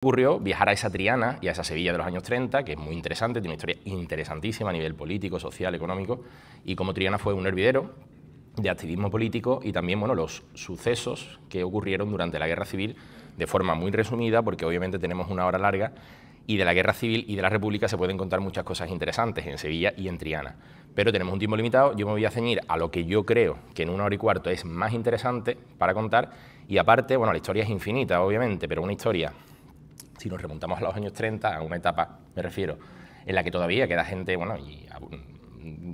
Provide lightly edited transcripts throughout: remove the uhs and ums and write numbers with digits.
ocurrió viajar a esa Triana y a esa Sevilla de los años 30, que es muy interesante, tiene una historia interesantísima a nivel político, social, económico, y como Triana fue un hervidero de activismo político y también los sucesos que ocurrieron durante la Guerra Civil de forma muy resumida, porque obviamente tenemos una hora larga, y de la Guerra Civil y de la República se pueden contar muchas cosas interesantes en Sevilla y en Triana. Pero tenemos un tiempo limitado, yo me voy a ceñir a lo que yo creo que en 1 hora y cuarto es más interesante para contar, y aparte, la historia es infinita, obviamente, pero una historia, si nos remontamos a los años 30, a una etapa, me refiero, en la que todavía queda gente,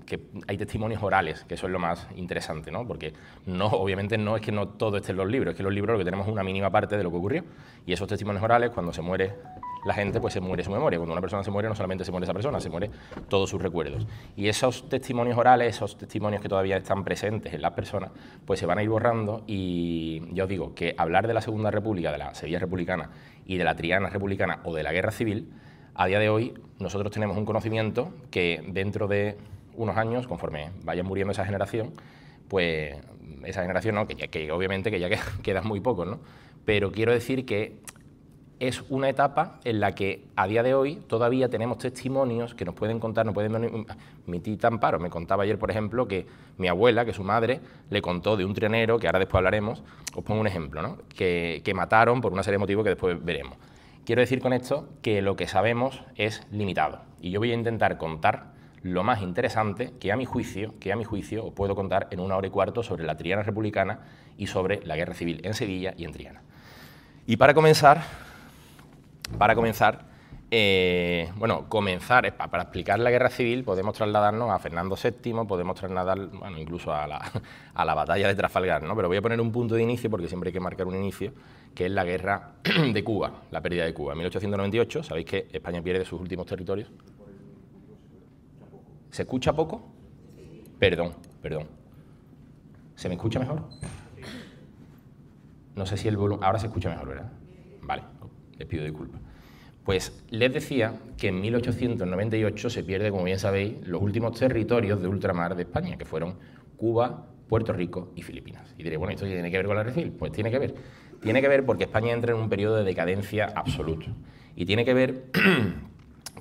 que hay testimonios orales, que eso es lo más interesante, ¿no? Porque obviamente no es que no todo esté en los libros, es que en los libros lo que tenemos es una mínima parte de lo que ocurrió, y esos testimonios orales, cuando se muere la gente, pues se muere su memoria. Cuando una persona se muere, no solamente se muere esa persona, se muere todos sus recuerdos. Y esos testimonios orales, esos testimonios que todavía están presentes en las personas, pues se van a ir borrando, y ya os digo que hablar de la Segunda República, de la Sevilla republicana y de la Triana republicana o de la Guerra Civil, a día de hoy nosotros tenemos un conocimiento que dentro de unos años, conforme vaya muriendo esa generación, pues esa generación, ¿no? que obviamente que ya quedan muy pocos, ¿no? Pero quiero decir que es una etapa en la que a día de hoy todavía tenemos testimonios que nos pueden contar, mi tita Amparo me contaba ayer, por ejemplo, que mi abuela, que su madre, le contó de un trianero, que ahora después hablaremos, os pongo un ejemplo, ¿no? que mataron por una serie de motivos que después veremos. Quiero decir con esto que lo que sabemos es limitado, y yo voy a intentar contar lo más interesante que a mi juicio os puedo contar en 1 hora y cuarto sobre la Triana republicana y sobre la Guerra Civil en Sevilla y en Triana. Y para comenzar, para explicar la Guerra Civil podemos trasladarnos a Fernando VII, podemos trasladar incluso a la batalla de Trafalgar, ¿no? Pero voy a poner un punto de inicio, porque siempre hay que marcar un inicio, que es la Guerra de Cuba, la pérdida de Cuba. En 1898, sabéis que España pierde sus últimos territorios. ¿Se escucha poco? Perdón. ¿Se me escucha mejor? No sé si el volumen... Ahora se escucha mejor, ¿verdad? Vale, les pido disculpas. Pues les decía que en 1898 se pierde, como bien sabéis, los últimos territorios de ultramar de España, que fueron Cuba, Puerto Rico y Filipinas. Y diréis, ¿esto tiene que ver con la Guerra Civil? Pues tiene que ver. Tiene que ver porque España entra en un periodo de decadencia absoluto. Y tiene que ver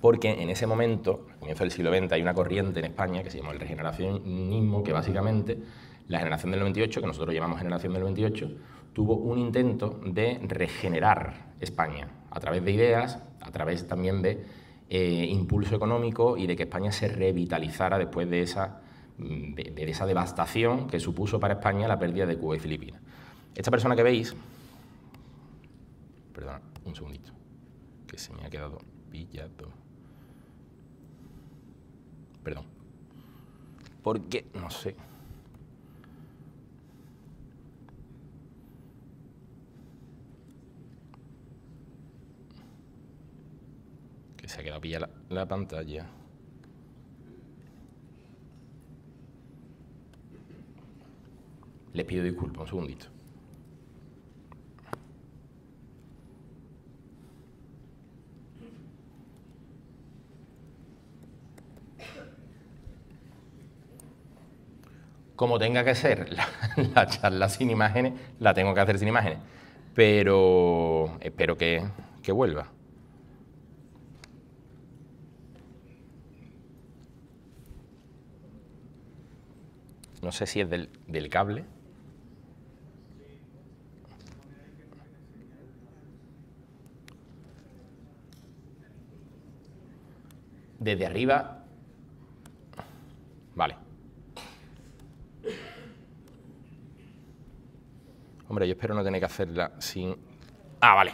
porque en ese momento, al comienzo del siglo XX, hay una corriente en España que se llama el regeneracionismo, que básicamente la generación del 98, que nosotros llamamos generación del 98, tuvo un intento de regenerar España a través de ideas, a través también de impulso económico y de que España se revitalizara después de esa devastación que supuso para España la pérdida de Cuba y Filipinas. Esta persona que veis... Perdón, un segundito, que se me ha quedado pillado. Perdón. Porque, no sé... que se ha quedado pillada la pantalla. Les pido disculpas, un segundito. Como tenga que ser la charla sin imágenes, la tengo que hacer sin imágenes, pero espero que vuelva. No sé si es del cable. Desde arriba. Vale. Hombre, yo espero no tener que hacerla sin... Ah, vale.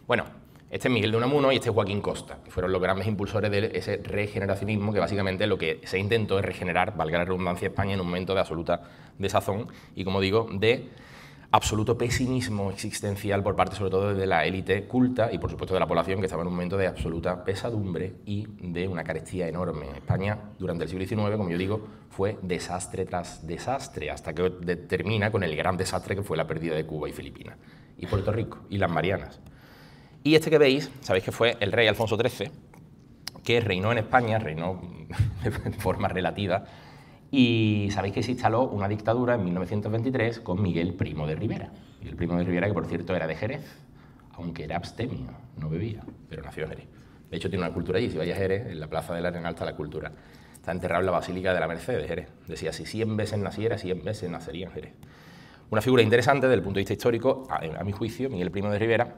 Bueno, este es Miguel de Unamuno y este es Joaquín Costa, que fueron los grandes impulsores de ese regeneracionismo, que básicamente lo que se intentó es regenerar, valga la redundancia, España en un momento de absoluta desazón y, como digo, de absoluto pesimismo existencial por parte, sobre todo, de la élite culta y, por supuesto, de la población, que estaba en un momento de absoluta pesadumbre y de una carestía enorme. España, durante el siglo XIX, como yo digo, fue desastre tras desastre, hasta que termina con el gran desastre que fue la pérdida de Cuba y Filipinas, y Puerto Rico, y las Marianas. Y este que veis, sabéis que fue el rey Alfonso XIII, que reinó en España, reinó de forma relativa, y sabéis que se instaló una dictadura en 1923 con Miguel Primo de Rivera. Miguel Primo de Rivera, que por cierto era de Jerez, aunque era abstemio, no bebía, pero nació en Jerez. De hecho, tiene una escultura allí, si vais a Jerez, en la plaza del Arenal está la escultura. Está enterrado en la Basílica de la Merced de Jerez. Decía, si 100 veces naciera, 100 veces nacería en Jerez. Una figura interesante desde el punto de vista histórico, a mi juicio, Miguel Primo de Rivera,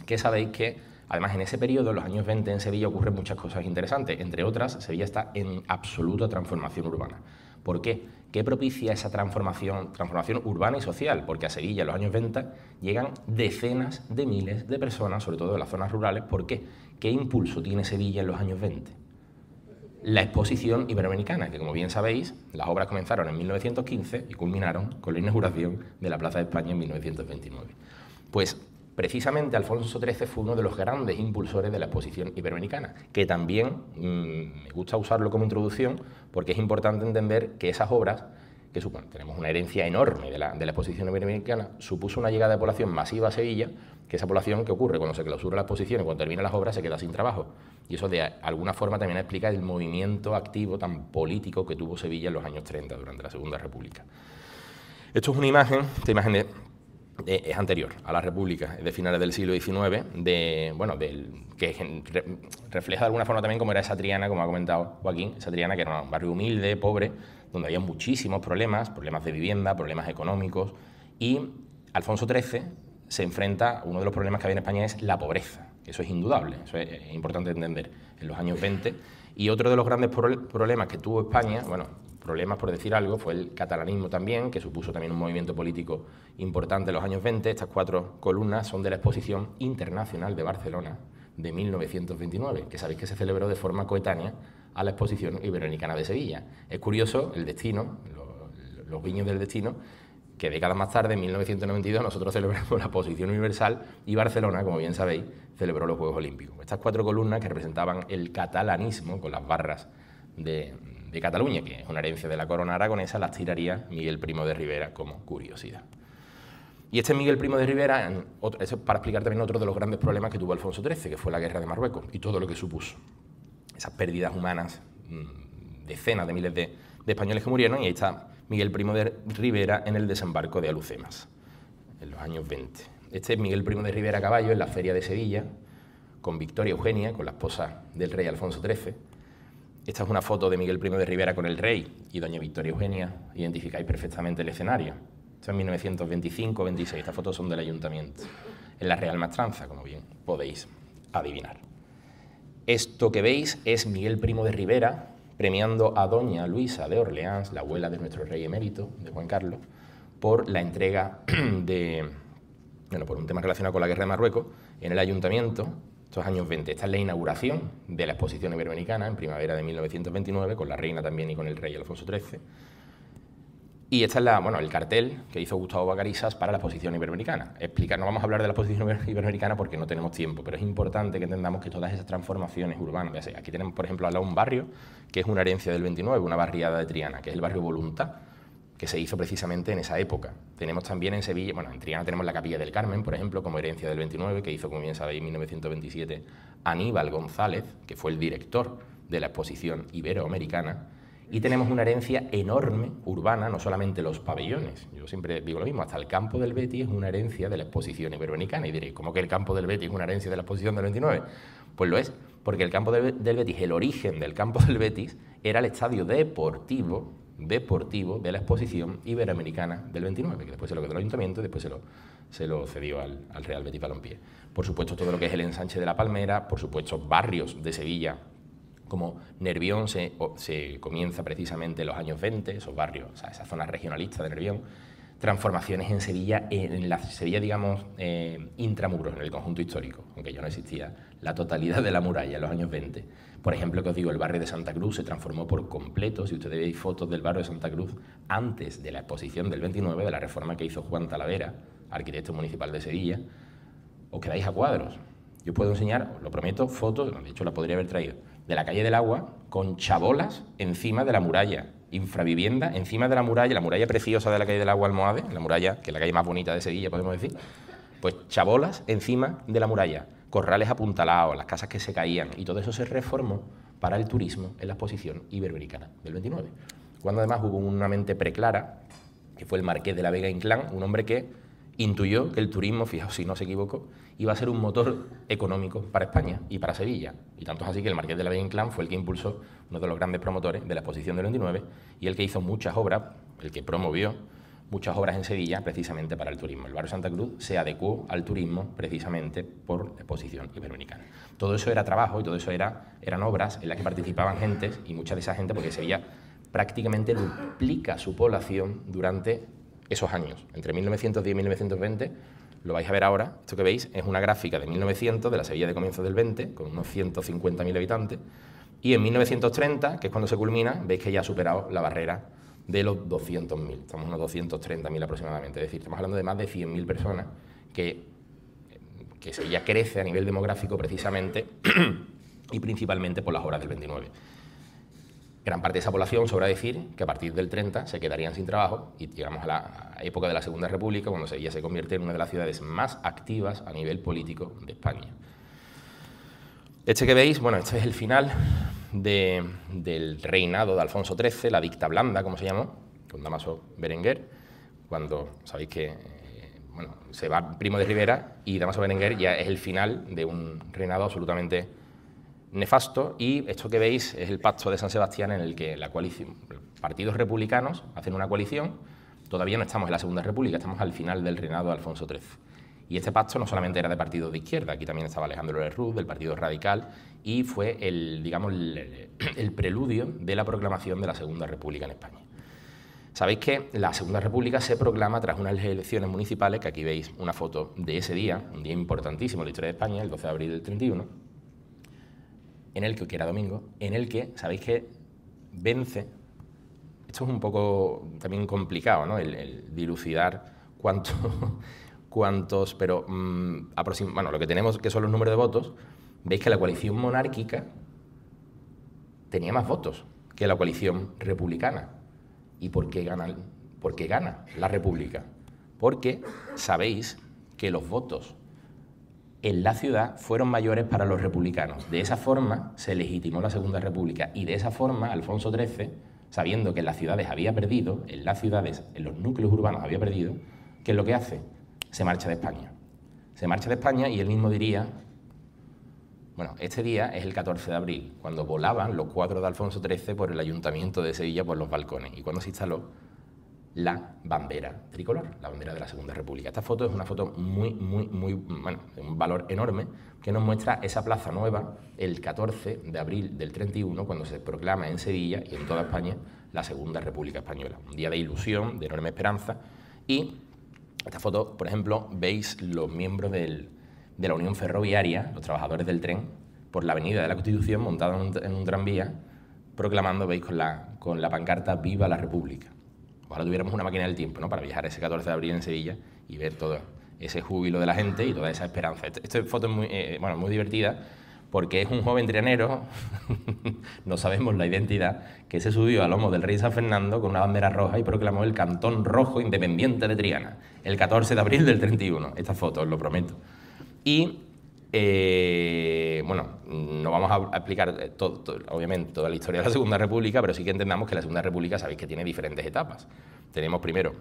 que sabéis que, además, en ese periodo, en los años 20, en Sevilla ocurren muchas cosas interesantes. Entre otras, Sevilla está en absoluta transformación urbana. ¿Por qué? ¿Qué propicia esa transformación urbana y social? Porque a Sevilla, en los años 20, llegan decenas de miles de personas, sobre todo en las zonas rurales. ¿Por qué? ¿Qué impulso tiene Sevilla en los años 20? La Exposición Iberoamericana, que como bien sabéis, las obras comenzaron en 1915 y culminaron con la inauguración de la Plaza de España en 1929. Pues precisamente Alfonso XIII fue uno de los grandes impulsores de la Exposición Iberoamericana, que también me gusta usarlo como introducción porque es importante entender que esas obras, que suponen, tenemos una herencia enorme de la Exposición Iberoamericana, supuso una llegada de población masiva a Sevilla, que esa población que ocurre cuando se clausura la exposición y cuando terminan las obras se queda sin trabajo. Y eso de alguna forma también explica el movimiento activo tan político que tuvo Sevilla en los años 30 durante la Segunda República. Esto es una imagen, esta imagen es anterior a la República, es de finales del siglo XIX, que refleja de alguna forma también cómo era esa Triana, como ha comentado Joaquín, esa Triana que era un barrio humilde, pobre, donde había muchísimos problemas de vivienda, problemas económicos, y Alfonso XIII se enfrenta a uno de los problemas que había en España, es la pobreza. Eso es indudable, eso es importante entender, en los años 20. Y otro de los grandes problemas que tuvo España, bueno, problemas por decir algo, fue el catalanismo también, que supuso también un movimiento político importante en los años 20. Estas 4 columnas son de la Exposición Internacional de Barcelona de 1929, que sabéis que se celebró de forma coetánea a la Exposición Iberoamericana de Sevilla. Es curioso el destino, los guiños del destino, que décadas más tarde, en 1992, nosotros celebramos la Exposición Universal y Barcelona, como bien sabéis, celebró los Juegos Olímpicos. Estas 4 columnas que representaban el catalanismo con las barras de Cataluña, que es una herencia de la corona aragonesa, las tiraría Miguel Primo de Rivera como curiosidad. Y este Miguel Primo de Rivera, eso es para explicar también otro de los grandes problemas que tuvo Alfonso XIII, que fue la guerra de Marruecos y todo lo que supuso. Esas pérdidas humanas, decenas de miles de españoles que murieron, y ahí está Miguel Primo de Rivera en el desembarco de Alucemas, en los años 20. Este es Miguel Primo de Rivera a caballo en la feria de Sevilla, con Victoria Eugenia, con la esposa del rey Alfonso XIII. Esta es una foto de Miguel Primo de Rivera con el rey y doña Victoria Eugenia. Identificáis perfectamente el escenario. Esto es 1925-26. Estas fotos son del ayuntamiento, en la Real Maestranza, como bien podéis adivinar. Esto que veis es Miguel Primo de Rivera premiando a doña Luisa de Orleans, la abuela de nuestro rey emérito, de Juan Carlos, por la entrega por un tema relacionado con la guerra de Marruecos, en el ayuntamiento, estos años 20. Esta es la inauguración de la Exposición Iberoamericana en primavera de 1929, con la reina también y con el rey Alfonso XIII. Y este es el cartel que hizo Gustavo Vacarisas para la Exposición Iberoamericana. No vamos a hablar de la Exposición Iberoamericana porque no tenemos tiempo, pero es importante que entendamos que todas esas transformaciones urbanas, aquí tenemos, por ejemplo, al lado un barrio que es una herencia del 29, una barriada de Triana, que es el barrio Voluntad, que se hizo precisamente en esa época. Tenemos también en Sevilla, en Triana tenemos la Capilla del Carmen, por ejemplo, como herencia del 29, que hizo, como bien sabéis, en 1927 Aníbal González, que fue el director de la Exposición Iberoamericana. Y tenemos una herencia enorme, urbana, no solamente los pabellones. Yo siempre digo lo mismo, hasta el campo del Betis es una herencia de la Exposición Iberoamericana. Y diréis, ¿cómo que el campo del Betis es una herencia de la Exposición del 29? Pues lo es, porque el campo del Betis, el origen del campo del Betis, era el estadio deportivo de la Exposición Iberoamericana del 29, que después se lo quedó el Ayuntamiento y después se lo cedió al Real Betis Balompié. Por supuesto, todo lo que es el ensanche de la Palmera, por supuesto, barrios de Sevilla, como Nervión se comienza precisamente en los años 20, esos barrios, o sea, esa zona regionalista de Nervión, transformaciones en Sevilla, digamos, intramuros, en el conjunto histórico, aunque ya no existía la totalidad de la muralla en los años 20. Por ejemplo, que os digo, el barrio de Santa Cruz se transformó por completo. Si ustedes veis fotos del barrio de Santa Cruz antes de la exposición del 29, de la reforma que hizo Juan Talavera, arquitecto municipal de Sevilla, os quedáis a cuadros. Yo puedo enseñar, os lo prometo, fotos, de hecho la podría haber traído, de la calle del Agua con chabolas encima de la muralla, infravivienda encima de la muralla preciosa de la calle del Agua Almohade, la muralla, que es la calle más bonita de Sevilla, podemos decir, pues chabolas encima de la muralla, corrales apuntalados, las casas que se caían, y todo eso se reformó para el turismo en la Exposición Iberoamericana del 29, cuando además hubo una mente preclara, que fue el marqués de la Vega Inclán, un hombre que intuyó que el turismo, fijaos si no se equivocó, iba a ser un motor económico para España y para Sevilla. Y tanto es así que el Marqués de la Valle-Inclán fue el que impulsó, uno de los grandes promotores de la exposición del 29, y el que hizo muchas obras, el que promovió muchas obras en Sevilla precisamente para el turismo. El barrio Santa Cruz se adecuó al turismo precisamente por la exposición iberoamericana. Todo eso era trabajo y todo eso eran obras en las que participaban gentes, y mucha de esa gente, porque Sevilla prácticamente duplica su población durante esos años. Entre 1910 y 1920, lo vais a ver ahora, esto que veis es una gráfica de 1900, de la Sevilla de comienzos del 20, con unos 150.000 habitantes, y en 1930, que es cuando se culmina, veis que ya ha superado la barrera de los 200.000, estamos en unos 230.000 aproximadamente, es decir, estamos hablando de más de 100.000 personas que Sevilla crece a nivel demográfico precisamente y principalmente por las obras del 29. Gran parte de esa población, sobra decir, que a partir del 30 se quedarían sin trabajo y llegamos a la época de la Segunda República, cuando Sevilla se convierte en una de las ciudades más activas a nivel político de España. Este que veis, bueno, este es el final del reinado de Alfonso XIII, la dicta blanda, como se llamó, con Dámaso Berenguer, cuando sabéis que bueno, se va Primo de Rivera y Dámaso Berenguer ya es el final de un reinado absolutamente nefasto, y esto que veis es el pacto de San Sebastián en el que la coalición, partidos republicanos hacen una coalición. Todavía no estamos en la Segunda República, estamos al final del reinado de Alfonso XIII. Y este pacto no solamente era de partidos de izquierda, aquí también estaba Alejandro Lerroux, del Partido Radical, y fue digamos, el preludio de la proclamación de la Segunda República en España. Sabéis que la Segunda República se proclama tras unas elecciones municipales, que aquí veis una foto de ese día, un día importantísimo en la historia de España, el 12 de abril del 31, en el que era domingo, en el que, sabéis que vence, esto es un poco también complicado, ¿no? el dilucidar cuántos, pero bueno, lo que tenemos que son los números de votos, veis que la coalición monárquica tenía más votos que la coalición republicana. ¿Y por qué gana la República? Porque sabéis que los votos en la ciudad fueron mayores para los republicanos. De esa forma se legitimó la Segunda República, y de esa forma Alfonso XIII, sabiendo que en las ciudades había perdido, en los núcleos urbanos había perdido, ¿qué es lo que hace? Se marcha de España. Se marcha de España y él mismo diría, bueno, este día es el 14 de abril, cuando volaban los cuadros de Alfonso XIII por el Ayuntamiento de Sevilla por los balcones, y cuando se instaló la bandera tricolor, la bandera de la Segunda República. Esta foto es una foto bueno, de un valor enorme, que nos muestra esa plaza nueva el 14 de abril del 31, cuando se proclama en Sevilla y en toda España la Segunda República Española. Un día de ilusión, de enorme esperanza. Y esta foto, por ejemplo, veis los miembros de la Unión Ferroviaria, los trabajadores del tren, por la Avenida de la Constitución, montados en un tranvía, proclamando, veis, con la pancarta "Viva la República". Ojalá tuviéramos una máquina del tiempo, ¿no?, para viajar ese 14 de abril en Sevilla y ver todo ese júbilo de la gente y toda esa esperanza. Esta foto es muy divertida, porque es un joven trianero, no sabemos la identidad, que se subió a lomo del rey San Fernando con una bandera roja y proclamó el Cantón Rojo Independiente de Triana, el 14 de abril del 31. Esta foto, os lo prometo. Y bueno, no vamos a explicar obviamente toda la historia de la Segunda República, pero sí que entendamos que la Segunda República sabéis que tiene diferentes etapas. Tenemos primero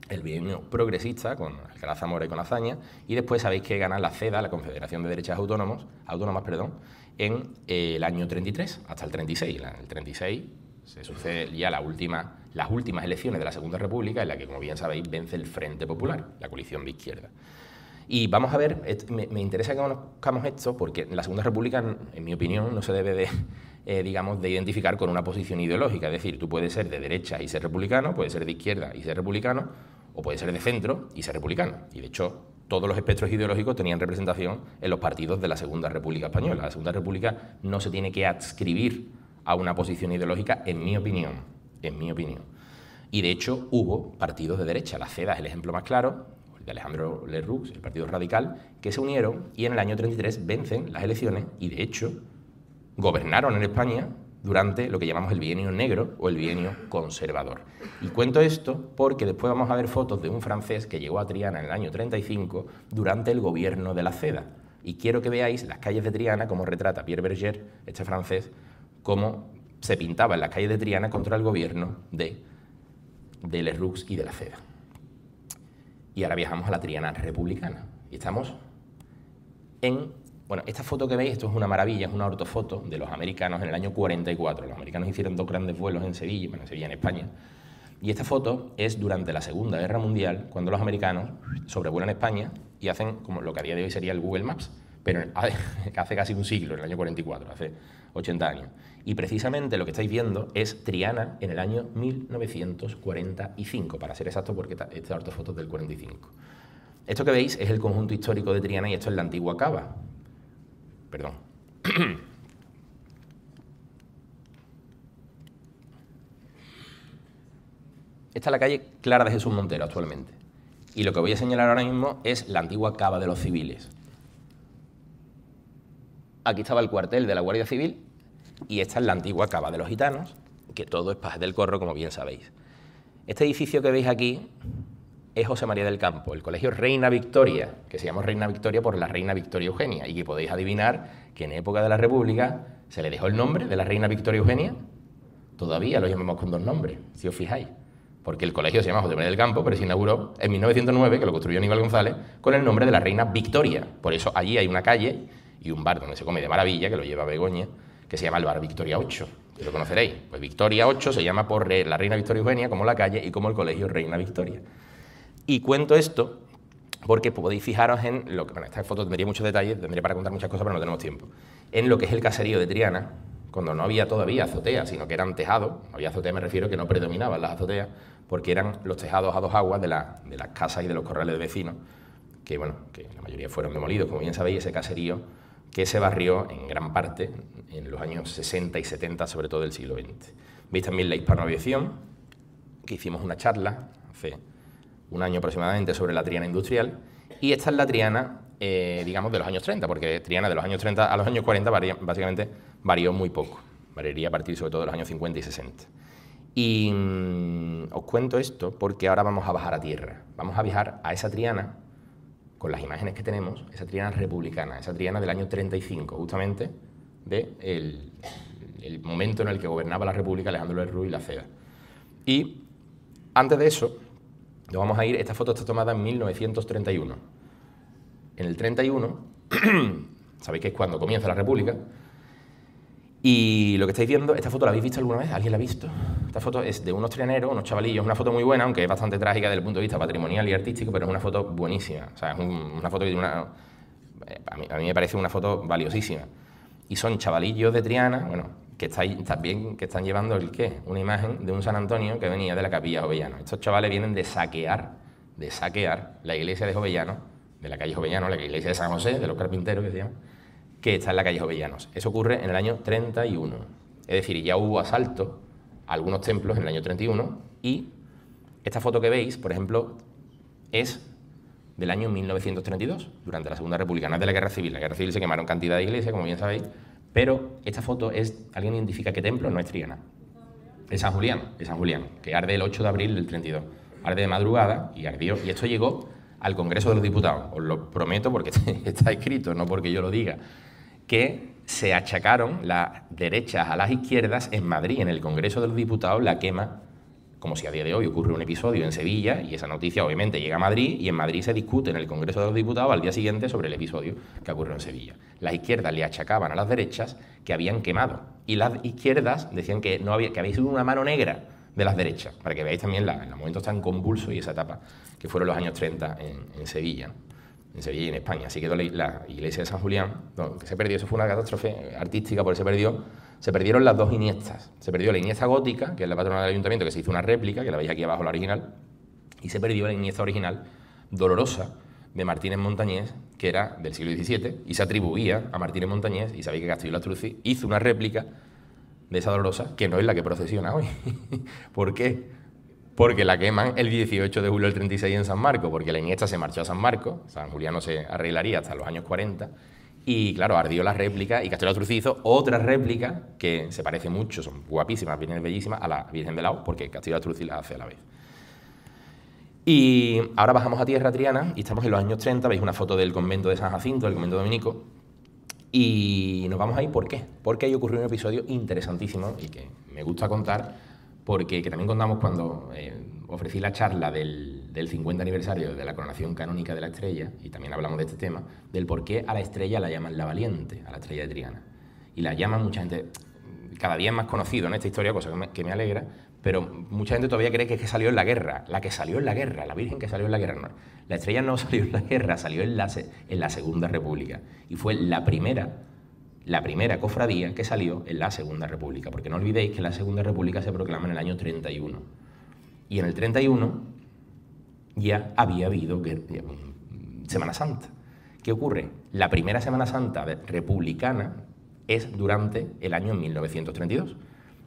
el bienio progresista con Alcalá Zamora y con Azaña, y después sabéis que gana la CEDA, la Confederación de Derechas Autónomas, en el año 33 hasta el 36. El 36 se sucede ya las últimas elecciones de la Segunda República, en la que, como bien sabéis, vence el Frente Popular, la coalición de izquierda. Y vamos a ver, me interesa que conozcamos esto, porque la Segunda República, en mi opinión, no se debe de identificar con una posición ideológica. Es decir, tú puedes ser de derecha y ser republicano, puedes ser de izquierda y ser republicano, o puedes ser de centro y ser republicano. Y, de hecho, todos los espectros ideológicos tenían representación en los partidos de la Segunda República Española. La Segunda República no se tiene que adscribir a una posición ideológica, en mi opinión. Y, de hecho, hubo partidos de derecha. La CEDA es el ejemplo más claro, de Alejandro Lerroux, el Partido Radical, que se unieron y en el año 33 vencen las elecciones y, de hecho, gobernaron en España durante lo que llamamos el bienio negro o el bienio conservador. Y cuento esto porque después vamos a ver fotos de un francés que llegó a Triana en el año 35 durante el gobierno de la CEDA. Y quiero que veáis las calles de Triana, cómo retrata Pierre Berger, este francés, cómo se pintaba en las calles de Triana contra el gobierno de Lerroux y de la CEDA. Y ahora viajamos a la Triana republicana. Y estamos en... Bueno, esta foto que veis, esto es una maravilla, es una ortofoto de los americanos en el año 44. Los americanos hicieron 2 grandes vuelos en Sevilla, bueno, en Sevilla, en España. Y esta foto es durante la Segunda Guerra Mundial, cuando los americanos sobrevuelan España y hacen como lo que a día de hoy sería el Google Maps, pero hace casi un siglo, en el año 44, hace 80 años. Y precisamente lo que estáis viendo es Triana en el año 1945, para ser exacto, porque esta ortofoto es del 45. Esto que veis es el conjunto histórico de Triana y esto es la antigua Cava. Perdón. Esta es la calle Clara de Jesús Montero actualmente. Y lo que voy a señalar ahora mismo es la antigua Cava de los Civiles. Aquí estaba el cuartel de la Guardia Civil y esta es la antigua Cava de los Gitanos, que todo es Pajes del Corro, como bien sabéis. Este edificio que veis aquí es José María del Campo, el colegio Reina Victoria, que se llama Reina Victoria por la reina Victoria Eugenia, y que podéis adivinar que en época de la República se le dejó el nombre de la reina Victoria Eugenia. Todavía lo llamamos con 2 nombres, si os fijáis, porque el colegio se llama José María del Campo, pero se inauguró en 1909, que lo construyó Aníbal González, con el nombre de la reina Victoria. Por eso allí hay una calle y un bar donde se come de maravilla, que lo lleva Begoña, que se llama el bar Victoria 8, que lo conoceréis. Pues Victoria 8 se llama por la reina Victoria Eugenia, como la calle, y como el colegio Reina Victoria. Y cuento esto porque podéis fijaros en lo que... Bueno, esta foto tendría muchos detalles, tendría para contar muchas cosas, pero no tenemos tiempo. En lo que es el caserío de Triana, cuando no había todavía azoteas, sino que eran tejados. No había azotea, me refiero, que no predominaban las azoteas, porque eran los tejados a 2 aguas de las casas y de los corrales de vecinos, que, bueno, que la mayoría fueron demolidos, como bien sabéis, ese caserío que se barrió en gran parte en los años 60 y 70, sobre todo del siglo XX. Veis también la hispanoaviación, que hicimos una charla hace un año aproximadamente sobre la Triana industrial, y esta es la Triana, digamos, de los años 30, porque Triana de los años 30 a los años 40 básicamente varió muy poco, variaría a partir sobre todo de los años 50 y 60. Y os cuento esto porque ahora vamos a bajar a tierra, vamos a viajar a esa Triana, con las imágenes que tenemos, esa Triana republicana, esa Triana del año 35, justamente del el momento en el que gobernaba la República Alejandro Lerroux y la Ceda. Y antes de eso, nos vamos a ir, esta foto está tomada en 1931. En el 31, sabéis que es cuando comienza la República, y lo que estáis viendo, esta foto la habéis visto alguna vez, ¿alguien la ha visto? Esta foto es de unos trianeros, unos chavalillos, una foto muy buena, aunque es bastante trágica desde el punto de vista patrimonial y artístico, pero es una foto buenísima. O sea, es una foto que tiene una... A mí me parece una foto valiosísima. Y son chavalillos de Triana, bueno, que están llevando el qué, una imagen de un San Antonio que venía de la capilla Jovellano. Estos chavales vienen de saquear la iglesia de Jovellano, de la calle Jovellano, la iglesia de San José, de los carpinteros que se llama, que está en la calle Jovellanos. Eso ocurre en el año 31. Es decir, ya hubo asalto a algunos templos en el año 31 y esta foto que veis, por ejemplo, es del año 1932, durante la Segunda República, no es de la Guerra Civil. En la Guerra Civil se quemaron cantidad de iglesias, como bien sabéis, pero esta foto es, ¿alguien identifica qué templo? No es Triana. Es San Julián, que arde el 8 de abril del 32. Arde de madrugada y ardió, y esto llegó al Congreso de los Diputados. Os lo prometo porque está escrito, no porque yo lo diga, que se achacaron las derechas a las izquierdas en Madrid, en el Congreso de los Diputados, la quema, como si a día de hoy ocurre un episodio en Sevilla, y esa noticia obviamente llega a Madrid, y en Madrid se discute en el Congreso de los Diputados al día siguiente sobre el episodio que ocurrió en Sevilla. Las izquierdas le achacaban a las derechas que habían quemado, y las izquierdas decían que había sido una mano negra de las derechas, para que veáis también los momentos tan convulsos y esa etapa que fueron los años 30 en Sevilla, ¿no? En Sevilla y en España. Así quedó la iglesia de San Julián, que se perdió. Eso fue una catástrofe artística, porque se perdieron las 2 Iniestas. Se perdió la Iniesta gótica, que es la patrona del ayuntamiento, que se hizo una réplica, que la veis aquí abajo, la original, y se perdió la Iniesta original, dolorosa, de Martínez Montañés, que era del siglo XVII, y se atribuía a Martínez Montañés, y sabéis que Castillo Lastruzzi hizo una réplica de esa dolorosa, que no es la que procesiona hoy. ¿Por qué? Porque la queman el 18 de julio del 36 en San Marcos, porque la Iniesta se marchó a San Marcos, San Julián no se arreglaría hasta los años 40, y claro, ardió la réplica, y Castillo Lastruzzi hizo otra réplica que se parece mucho, son guapísimas, vírgenes bellísimas, a la Virgen de Lao, porque Castillo Lastruzzi la hace a la vez. Y ahora bajamos a tierra Triana, y estamos en los años 30, veis una foto del convento de San Jacinto, del convento dominico, y nos vamos ahí, ¿por qué? Porque ahí ocurrió un episodio interesantísimo, y que me gusta contar, porque que también contamos cuando ofrecí la charla del del 50 aniversario de la coronación canónica de la estrella, y también hablamos de este tema, del por qué a la estrella la llaman la valiente, a la estrella de Triana. Y la llaman mucha gente, cada día es más conocido en esta historia, cosa que me alegra, pero mucha gente todavía cree que es que salió en la guerra, la que salió en la guerra, la Virgen que salió en la guerra. No. La estrella no salió en la guerra, salió en la Segunda República, y fue la primera cofradía que salió en la Segunda República, porque no olvidéis que la Segunda República se proclama en el año 31. Y en el 31 ya había habido Semana Santa. ¿Qué ocurre? La primera Semana Santa republicana es durante el año 1932.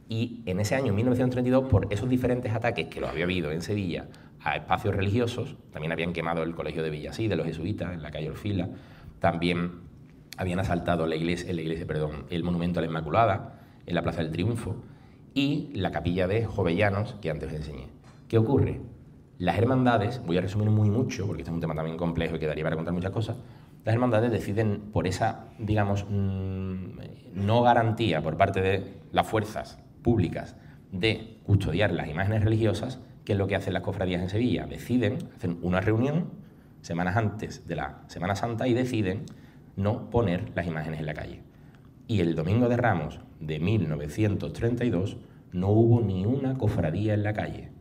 Y en ese año 1932, por esos diferentes ataques que lo había habido en Sevilla a espacios religiosos, también habían quemado el colegio de Villasí, de los jesuitas, en la calle Orfila, también habían asaltado el monumento a la Inmaculada, en la Plaza del Triunfo, y la capilla de Jovellanos, que antes os enseñé. ¿Qué ocurre? Las hermandades, voy a resumir muy mucho, porque este es un tema también complejo y quedaría para contar muchas cosas, las hermandades deciden, por esa, digamos, no garantía por parte de las fuerzas públicas de custodiar las imágenes religiosas, ¿qué es lo que hacen las cofradías en Sevilla? Hacen una reunión semanas antes de la Semana Santa y deciden no poner las imágenes en la calle. Y el Domingo de Ramos de 1932 no hubo ni una cofradía en la calle.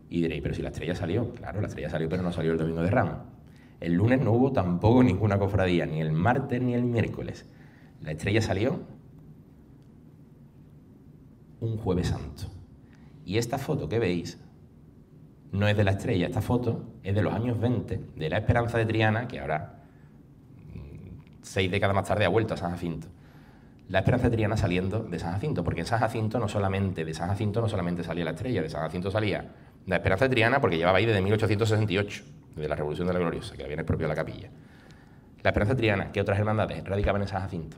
Y diréis, pero si la estrella salió. Claro, la estrella salió, pero no salió el Domingo de Ramos. El lunes no hubo tampoco ninguna cofradía, ni el martes ni el miércoles. La estrella salió un Jueves Santo. Y esta foto que veis no es de la estrella, esta foto es de los años 20, de la Esperanza de Triana, que ahora, 6 décadas más tarde, ha vuelto a San Jacinto. La Esperanza de Triana saliendo de San Jacinto, porque en San Jacinto de San Jacinto no solamente salía la estrella, de San Jacinto salía la Esperanza de Triana, porque llevaba ahí desde 1868, desde la Revolución de la Gloriosa, que viene propio de la capilla. La Esperanza de Triana, ¿qué otras hermandades radicaban en San Jacinto?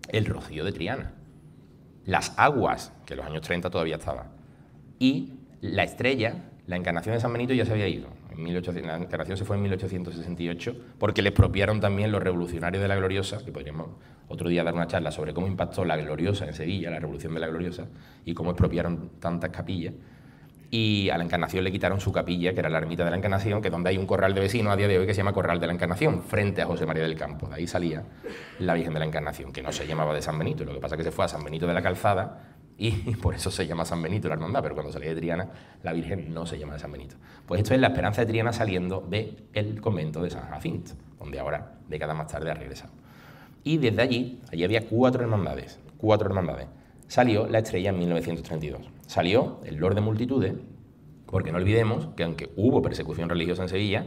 El Rocío de Triana, las Aguas, que en los años 30 todavía estaba, y la estrella, la Encarnación de San Benito ya se había ido. La Encarnación se fue en 1868 porque le expropiaron también los revolucionarios de la Gloriosa, que podríamos otro día dar una charla sobre cómo impactó la Gloriosa en Sevilla, la Revolución de la Gloriosa, y cómo expropiaron tantas capillas. Y a la Encarnación le quitaron su capilla, que era la ermita de la Encarnación, que es donde hay un corral de vecinos a día de hoy que se llama Corral de la Encarnación, frente a José María del Campo. De ahí salía la Virgen de la Encarnación, que no se llamaba de San Benito, lo que pasa es que se fue a San Benito de la Calzada y por eso se llama San Benito la hermandad, pero cuando salía de Triana, la Virgen no se llama de San Benito. Pues esto es la Esperanza de Triana saliendo del convento de San Jacinto, donde ahora, décadas más tarde, ha regresado. Y desde allí había cuatro hermandades. Salió la estrella en 1932. Salió el Lord de Multitudes, porque no olvidemos que aunque hubo persecución religiosa en Sevilla,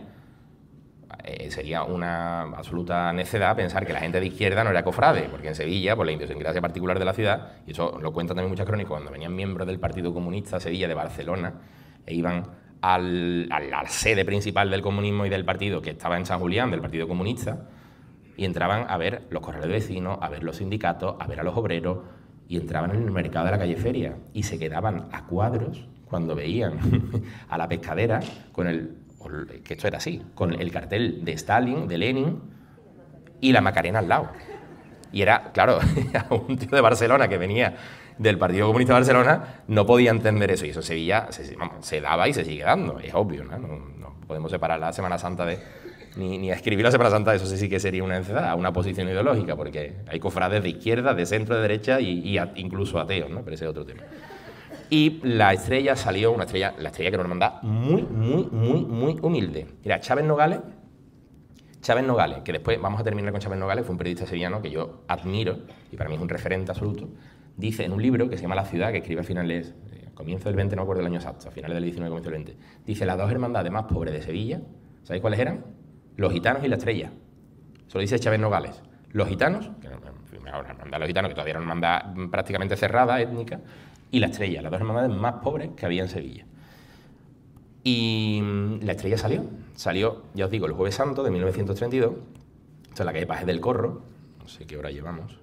sería una absoluta necedad pensar que la gente de izquierda no era cofrade, porque en Sevilla, por la idiosincrasia particular de la ciudad, y eso lo cuentan también muchas crónicas, cuando venían miembros del Partido Comunista a Sevilla de Barcelona e iban a la sede principal del comunismo y del partido, que estaba en San Julián, del Partido Comunista, y entraban a ver los corrales de vecinos, a ver los sindicatos, a ver a los obreros, y entraban en el mercado de la calle Feria, y se quedaban a cuadros cuando veían a la pescadera con que esto era así, con el cartel de Stalin, de Lenin y la Macarena al lado. Y era, claro, un tío de Barcelona que venía del Partido Comunista de Barcelona no podía entender eso. Y eso en Sevilla se daba y se sigue dando, es obvio, ¿no? No podemos separar la Semana Santa ni escribir la Semana Santa, eso sí que sería una posición ideológica, porque hay cofrades de izquierda, de centro, de derecha y incluso ateos, ¿no? Pero ese es otro tema. Y la estrella salió, la estrella que era una hermandad muy humilde. Mira, Chávez Nogales, que después vamos a terminar con Chávez Nogales, fue un periodista sevillano que yo admiro y para mí es un referente absoluto, dice en un libro que se llama La Ciudad, que escribe a finales, comienzo del 20, no me acuerdo el año exacto, a finales del 19, comienzo del 20, dice las dos hermandades más pobres de Sevilla, ¿sabéis cuáles eran? Los gitanos y la estrella. Eso lo dice Chávez Nogales. Los gitanos, que ahora hermandad de los gitanos, que todavía era una hermandad prácticamente cerrada, étnica, y la estrella, las dos hermandades más pobres que había en Sevilla. Y la estrella salió, ya os digo, el Jueves Santo de 1932, esto es la calle Pajes del Corro, no sé qué hora llevamos,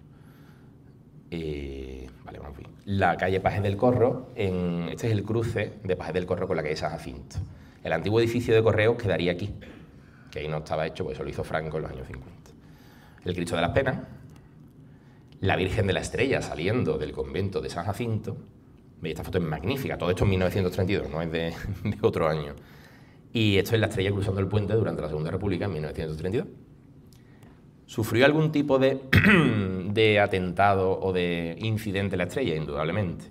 vale, bueno, en fin. La calle Pajes del Corro, este es el cruce de Pajes del Corro con la calle San Jacinto. El antiguo edificio de correos quedaría aquí, que ahí no estaba hecho, pues eso lo hizo Franco en los años 50. El Cristo de las Penas, la Virgen de la Estrella saliendo del convento de San Jacinto. Esta foto es magnífica, todo esto en 1932, no es de otro año. Y esto es la estrella cruzando el puente durante la Segunda República en 1932. ¿Sufrió algún tipo de atentado o de incidente la estrella? Indudablemente.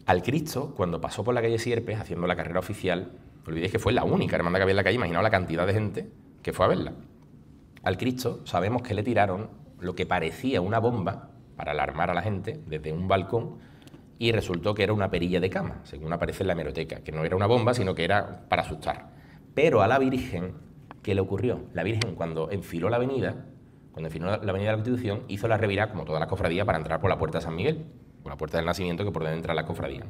Al Cristo, cuando pasó por la calle Sierpes haciendo la carrera oficial, no olvidéis que fue la única hermandad que había en la calle, imaginaos la cantidad de gente que fue a verla. Al Cristo sabemos que le tiraron lo que parecía una bomba para alarmar a la gente desde un balcón y resultó que era una perilla de cama, según aparece en la hemeroteca, que no era una bomba, sino que era para asustar. Pero a la Virgen, ¿qué le ocurrió? La Virgen, cuando enfiló la avenida de la Constitución, hizo la revirada, como todas las cofradías, para entrar por la puerta de San Miguel, por la puerta del Nacimiento, que por donde entra la cofradía.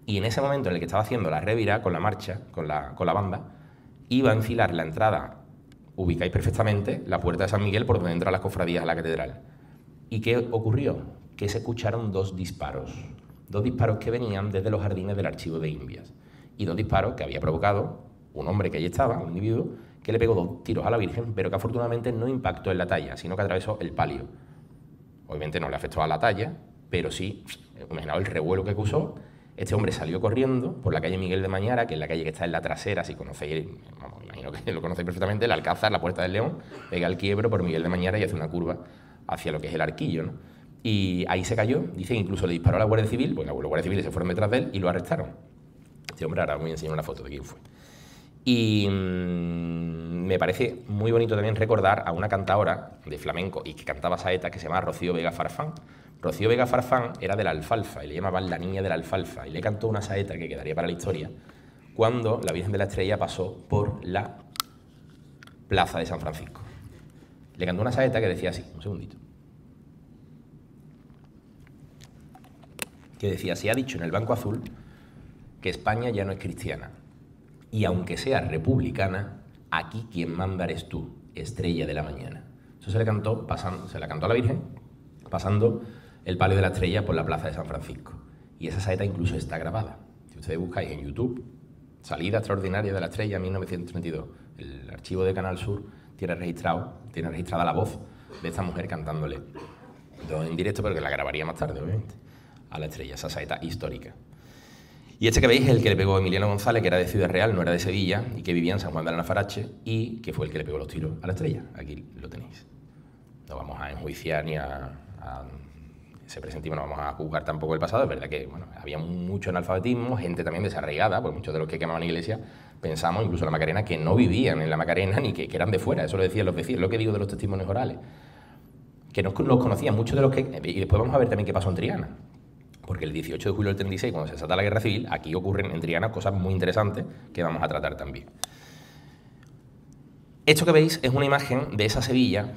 Y en ese momento en el que estaba haciendo la revirada con la marcha, con la banda, iba a enfilar la entrada, ubicáis perfectamente, la puerta de San Miguel, por donde entran las cofradías a la catedral. ¿Y qué ocurrió? Que se escucharon dos disparos que venían desde los jardines del Archivo de Indias, y dos disparos que había provocado un hombre que allí estaba, un individuo, que le pegó 2 tiros a la Virgen, pero que afortunadamente no impactó en la talla, sino que atravesó el palio. Obviamente no le afectó a la talla, pero sí, imaginaos el revuelo que causó. Este hombre salió corriendo por la calle Miguel de Mañara, que es la calle que está en la trasera, si conocéis, vamos, imagino que lo conocéis perfectamente, el Alcázar, la Puerta del León, pega el quiebro por Miguel de Mañara y hace una curva hacia lo que es el Arquillo, ¿no? Y ahí se cayó, dicen, incluso le disparó a la Guardia Civil, pues los guardias civiles se fueron detrás de él y lo arrestaron. Este hombre, ahora voy a enseñar una foto de quién fue. Y me parece muy bonito también recordar a una cantadora de flamenco y que cantaba saeta que se llama Rocío Vega Farfán. Rocío Vega Farfán era de la alfalfa y le llamaban la niña de la alfalfa y le cantó una saeta que quedaría para la historia cuando la Virgen de la Estrella pasó por la plaza de San Francisco. Le cantó una saeta que decía así, un segundito. Que decía, se ha dicho en el Banco Azul que España ya no es cristiana. Y aunque sea republicana, aquí quien manda eres tú, estrella de la mañana. Eso se la cantó a la Virgen, pasando el palio de la estrella por la plaza de San Francisco. Y esa saeta incluso está grabada. Si ustedes buscáis en YouTube, salida extraordinaria de la estrella 1932, el archivo de Canal Sur tiene registrada la voz de esta mujer cantándole, no en directo, pero que la grabaría más tarde, obviamente, a la estrella, esa saeta histórica. Y este que veis es el que le pegó Emiliano González, que era de Ciudad Real, no era de Sevilla, y que vivía en San Juan de Alnafarache, y que fue el que le pegó los tiros a la estrella. Aquí lo tenéis. No vamos a enjuiciar ni a ese presentismo, no vamos a juzgar tampoco el pasado. Es verdad que bueno, había mucho analfabetismo, gente también desarraigada, porque muchos de los que quemaban iglesias pensamos, incluso en la Macarena, que no vivían en la Macarena ni que eran de fuera. Eso lo decían los vecinos, lo que digo de los testimonios orales. Que no los conocían, muchos de los que... Y después vamos a ver también qué pasó en Triana. Porque el 18 de julio del 36, cuando se desata la Guerra Civil, aquí ocurren en Triana cosas muy interesantes que vamos a tratar también. Esto que veis es una imagen de esa Sevilla,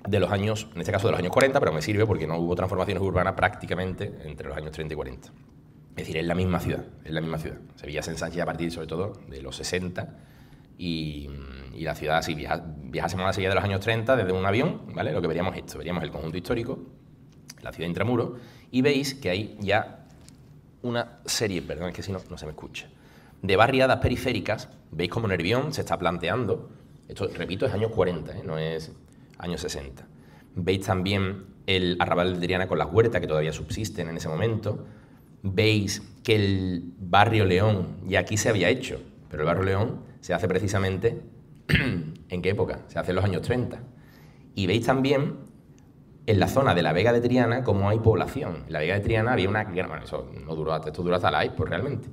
de los años, en este caso de los años 40, pero me sirve porque no hubo transformaciones urbanas prácticamente entre los años 30 y 40. Es decir, es la misma ciudad, Sevilla se ensancha a partir, sobre todo, de los 60 y la ciudad, si viajásemos a la Sevilla de los años 30 desde un avión, ¿vale? Lo que veríamos esto, veríamos el conjunto histórico, la ciudad intramuros, y veis que hay ya una serie, perdón, es que si no, no se me escucha, de barriadas periféricas. Veis como Nervión se está planteando, esto, repito, es años 40, no es años 60. Veis también el arrabal de Triana con las huertas que todavía subsisten en ese momento. Veis que el barrio León, y aquí se había hecho, pero el barrio León se hace precisamente, ¿en qué época? Se hace en los años 30. Y veis también en la zona de la Vega de Triana cómo hay población. En la Vega de Triana había una... Bueno, eso no duró, esto duró hasta la AIP, pues realmente.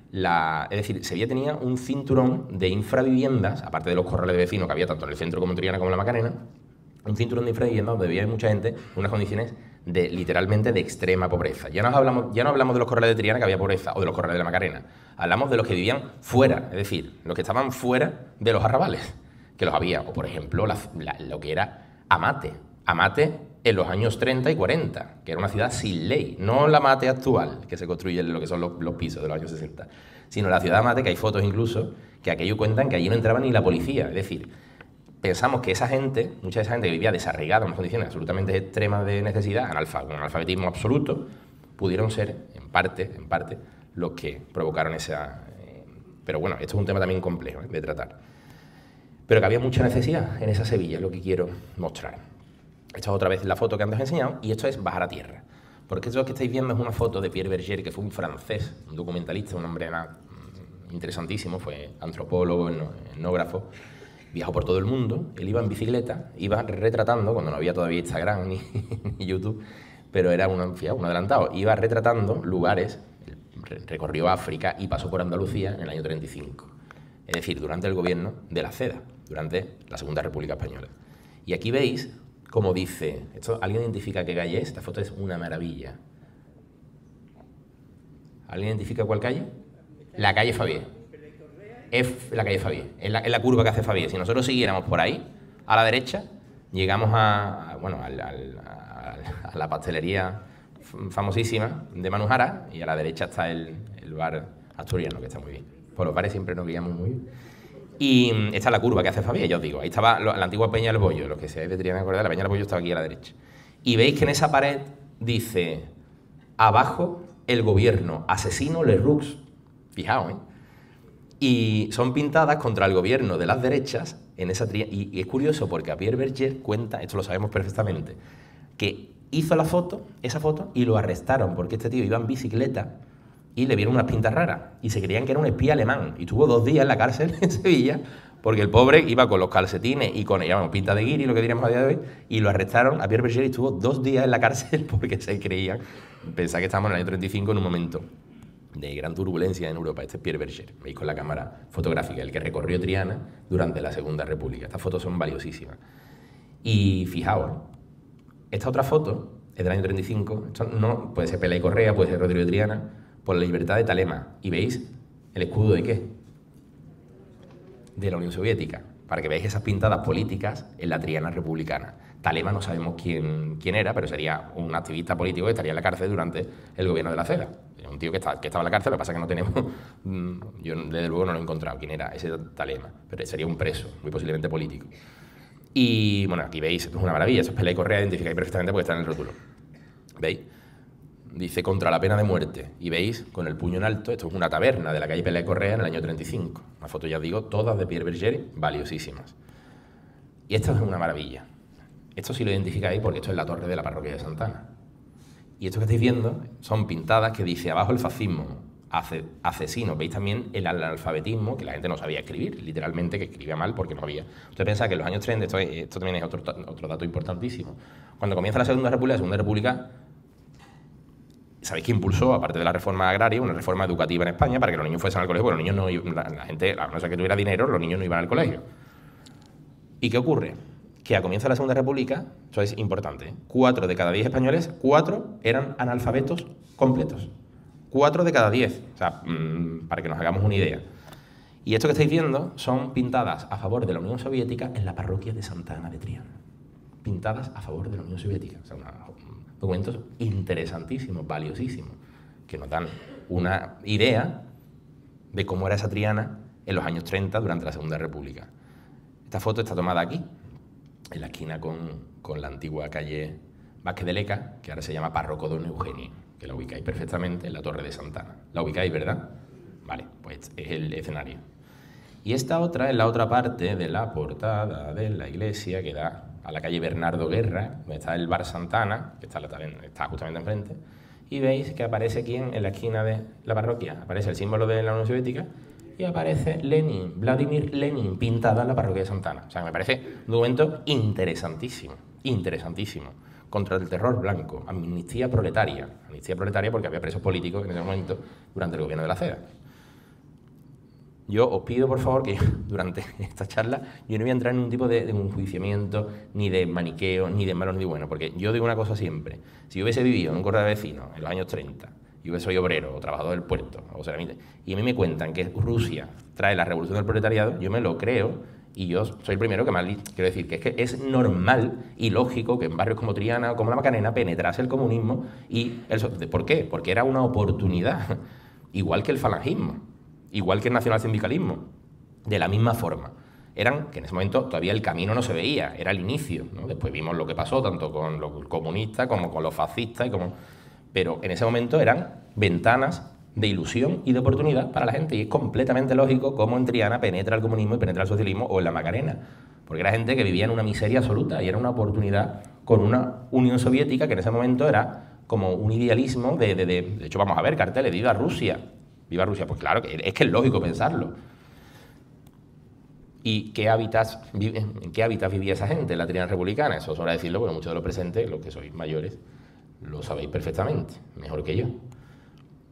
Es decir, Sevilla tenía un cinturón de infraviviendas, aparte de los corrales de vecinos que había tanto en el centro como en Triana como en la Macarena, un cinturón de infraviviendas donde vivía mucha gente en unas condiciones literalmente de extrema pobreza. Ya no hablamos de los corrales de Triana que había pobreza, o de los corrales de la Macarena. Hablamos de los que vivían fuera, es decir, los que estaban fuera de los arrabales, que los había. O, por ejemplo, lo que era Amate. Amate en los años 30 y 40, que era una ciudad sin ley. No la Amate actual, que se construye en lo que son los pisos de los años 60, sino la ciudad de Amate, que hay fotos incluso, que aquello cuentan que allí no entraba ni la policía. Es decir, pensamos que esa gente, mucha de esa gente que vivía desarraigada en unas condiciones absolutamente extremas de necesidad, con analfabetismo absoluto, pudieron ser, en parte, los que provocaron esa... pero bueno, esto es un tema también complejo de tratar. Pero que había mucha necesidad en esa Sevilla, es lo que quiero mostrar. Esta es otra vez la foto que antes he enseñado, y esto es bajar a tierra. Porque esto que estáis viendo es una foto de Pierre Berger, que fue un francés, un documentalista, un hombre interesantísimo, fue antropólogo, etnógrafo, viajó por todo el mundo, él iba en bicicleta, iba retratando, cuando no había todavía Instagram ni YouTube, pero era un adelantado, iba retratando lugares, recorrió África y pasó por Andalucía en el año 35, es decir, durante el gobierno de la CEDA, durante la Segunda República Española. Y aquí veis cómo dice, ¿alguien identifica qué calle es? Esta foto es una maravilla. ¿Alguien identifica cuál calle? La calle Favier. Es la calle Favier, es la curva que hace Favier. Si nosotros siguiéramos por ahí, a la derecha, llegamos a la pastelería famosísima de Manujara, y a la derecha está el bar asturiano, que está muy bien. Por los bares siempre nos guiamos muy bien. Y esta es la curva que hace Favier, ya os digo. Ahí estaba la antigua Peña del Bollo, los que seáis de Triana, la Peña del Bollo estaba aquí a la derecha. Y veis que en esa pared dice, abajo, el gobierno, asesino Lerroux. Fijaos, ¿eh? Y son pintadas contra el gobierno de las derechas en esa y es curioso porque a Pierre Berger cuenta, esto lo sabemos perfectamente, que hizo esa foto, y lo arrestaron porque este tío iba en bicicleta y le vieron unas pintas raras y se creían que era un espía alemán y tuvo 2 días en la cárcel en Sevilla porque el pobre iba con los calcetines y con pinta de guiri, lo que diríamos a día de hoy, y lo arrestaron a Pierre Berger y estuvo 2 días en la cárcel porque se creían, pensaba que estábamos en el año 35 en un momento de gran turbulencia en Europa. Este es Pierre Berger, veis con la cámara fotográfica, el que recorrió Triana durante la Segunda República. Estas fotos son valiosísimas. Y fijaos, esta otra foto es del año 35, esto no puede ser Pela y Correa, puede ser Rodrigo de Triana, por la libertad de Talema. Y veis el escudo de ¿qué? De la Unión Soviética, para que veáis esas pintadas políticas en la Triana republicana. Talema no sabemos quién era, pero sería un activista político que estaría en la cárcel durante el gobierno de la CEDA. Un tío que estaba en la cárcel, lo que pasa es que no tenemos, yo desde luego no lo he encontrado quién era ese Talema, pero sería un preso, muy posiblemente político. Y bueno, aquí veis, esto es una maravilla, eso es Pela y Correa, identificáis perfectamente porque está en el rótulo. ¿Veis? Dice contra la pena de muerte, y veis con el puño en alto, esto es una taberna de la calle Pela y Correa en el año 35. Una foto, ya os digo, todas de Pierre Berger, valiosísimas. Y esto es una maravilla. Esto sí lo identificáis porque esto es la torre de la parroquia de Santana. Y esto que estáis viendo son pintadas que dice abajo el fascismo, asesino. Veis también el analfabetismo, que la gente no sabía escribir, literalmente, que escribía mal porque no había. Usted piensa que en los años 30, esto también es otro dato importantísimo, cuando comienza la Segunda República, ¿sabéis qué impulsó, aparte de la reforma agraria, una reforma educativa en España para que los niños fuesen al colegio? Porque los niños no, la gente, a no ser que tuviera dinero, los niños no iban al colegio. ¿Y qué ocurre? Que a comienzo de la Segunda República, esto es importante, 4 de cada 10 españoles, 4 eran analfabetos completos. 4 de cada 10, o sea, para que nos hagamos una idea. Y esto que estáis viendo son pintadas a favor de la Unión Soviética en la parroquia de Santa Ana de Triana. Pintadas a favor de la Unión Soviética. O sea, documentos interesantísimos, valiosísimos, que nos dan una idea de cómo era esa Triana en los años 30 durante la Segunda República. Esta foto está tomada aquí, en la esquina con la antigua calle Vázquez de Leca, que ahora se llama Párroco Don Eugenio, que la ubicáis perfectamente en la Torre de Santana. ¿La ubicáis, verdad? Vale, pues es el escenario. Y esta otra es la otra parte de la portada de la iglesia que da a la calle Bernardo Guerra, donde está el bar Santana, que está justamente enfrente, y veis que aparece aquí en la esquina de la parroquia, aparece el símbolo de la Unión Soviética, y aparece Lenin, Vladimir Lenin, pintada en la parroquia de Santana. O sea, me parece un documento interesantísimo, interesantísimo, contra el terror blanco, amnistía proletaria porque había presos políticos en ese momento durante el gobierno de la CEDA. Yo os pido, por favor, que durante esta charla yo no voy a entrar en un tipo de enjuiciamiento, ni de maniqueo, ni de malo ni de bueno, porque yo digo una cosa siempre. Si yo hubiese vivido en un correo de vecinos en los años 30, yo soy obrero o trabajador del puerto, o ceramita, y a mí me cuentan que Rusia trae la revolución del proletariado, yo me lo creo, y yo soy el primero que quiero decir que es normal y lógico que en barrios como Triana o como la Macarena penetrase el comunismo. ¿Por qué? Porque era una oportunidad, igual que el falangismo, igual que el nacionalsindicalismo, de la misma forma. Que en ese momento todavía el camino no se veía, era el inicio, ¿no? Después vimos lo que pasó, tanto con los comunistas como con los fascistas, pero en ese momento eran ventanas de ilusión y de oportunidad para la gente, y es completamente lógico cómo en Triana penetra el comunismo y penetra el socialismo, o en la Macarena, porque era gente que vivía en una miseria absoluta y era una oportunidad con una Unión Soviética que en ese momento era como un idealismo de hecho, vamos a ver carteles, viva Rusia, ¡Viva Rusia! Pues claro, es que es lógico pensarlo. ¿Y en qué hábitats vivía esa gente en la Triana republicana? Eso sobra decirlo, porque muchos de los presentes, los que sois mayores, lo sabéis perfectamente, mejor que yo.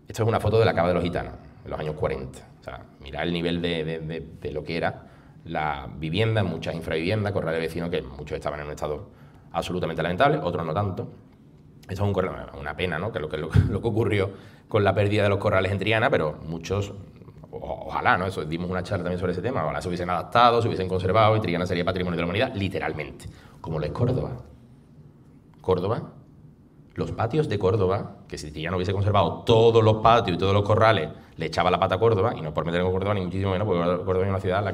Esto es una foto de la Cava de los Gitanos, en los años 40. O sea, mirad el nivel de lo que era la vivienda, muchas infraviviendas, corrales vecinos, que muchos estaban en un estado absolutamente lamentable, otros no tanto. Esto es una pena, ¿no? Que lo que ocurrió con la pérdida de los corrales en Triana, pero muchos, ojalá, ¿no? Eso, dimos una charla también sobre ese tema, ojalá se hubiesen adaptado, se hubiesen conservado y Triana sería patrimonio de la humanidad, literalmente, como lo es Córdoba. Córdoba, los patios de Córdoba, que si Triana hubiese conservado todos los patios y todos los corrales, le echaba la pata a Córdoba, y no por meter en Córdoba ni muchísimo menos, porque Córdoba es una ciudad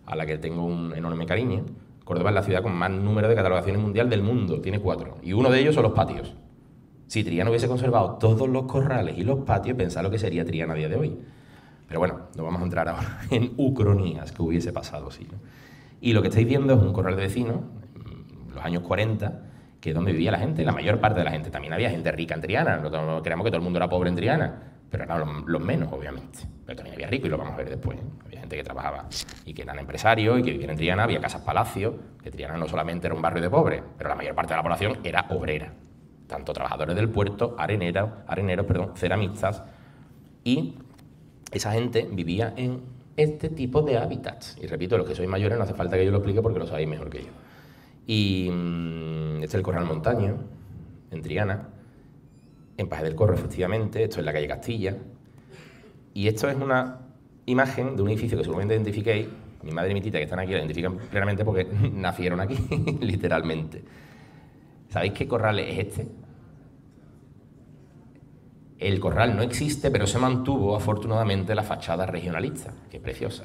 a la que tengo un enorme cariño. Córdoba es la ciudad con más número de catalogaciones mundial del mundo, tiene 4, y uno de ellos son los patios. Si Triana hubiese conservado todos los corrales y los patios, pensad lo que sería Triana a día de hoy. Pero bueno, no vamos a entrar ahora en ucronías que hubiese pasado así, ¿no? Y lo que estáis viendo es un corral de vecinos, en los años 40, que es donde vivía la gente, la mayor parte de la gente. También había gente rica en Triana, no creamos que todo el mundo era pobre en Triana, pero eran los menos, obviamente. Pero también había ricos, y lo vamos a ver después, ¿eh? Había gente que trabajaba y que eran empresarios y que vivían en Triana, había casas palacios, que Triana no solamente era un barrio de pobres, pero la mayor parte de la población era obrera. Tanto trabajadores del puerto, areneros, ceramistas, y esa gente vivía en este tipo de hábitats. Y repito, los que sois mayores no hace falta que yo lo explique porque lo sabéis mejor que yo. Y este es el Corral Montaño, en Triana, en Paje del Corro, efectivamente. Esto es la calle Castilla. Y esto es una imagen de un edificio que seguramente identifiquéis. Mi madre y mi tita, que están aquí, lo identifican plenamente porque nacieron aquí, literalmente. ¿Sabéis qué corral es este? El corral no existe, pero se mantuvo, afortunadamente, la fachada regionalista, que es preciosa.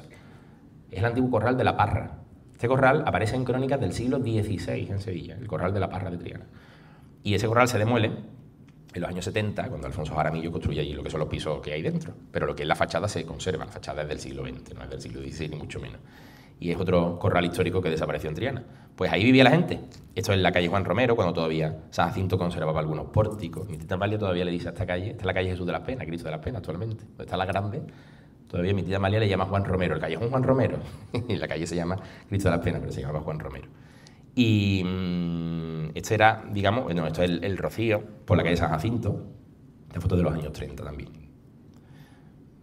Es el antiguo corral de la Parra. Este corral aparece en crónicas del siglo XVI en Sevilla, el corral de la Parra de Triana. Y ese corral se demuele en los años 70, cuando Alfonso Jaramillo construye allí lo que son los pisos que hay dentro. Pero lo que es la fachada se conserva, la fachada es del siglo XX, no es del siglo XVI ni mucho menos. Y es otro corral histórico que desapareció en Triana. Pues ahí vivía la gente. Esto es la calle Juan Romero, cuando todavía San Jacinto conservaba algunos pórticos. Mi tita Amalia todavía le dice a esta calle, esta es la calle Jesús de las Penas, Cristo de las Penas actualmente, donde está la grande. Todavía mi tía Amalia le llama Juan Romero, el callejón Juan Romero, y la calle se llama Cristo de las Penas, pero se llama Juan Romero. Y este era, digamos, bueno, esto es el Rocío, por la calle San Jacinto, esta foto de los años 30 también.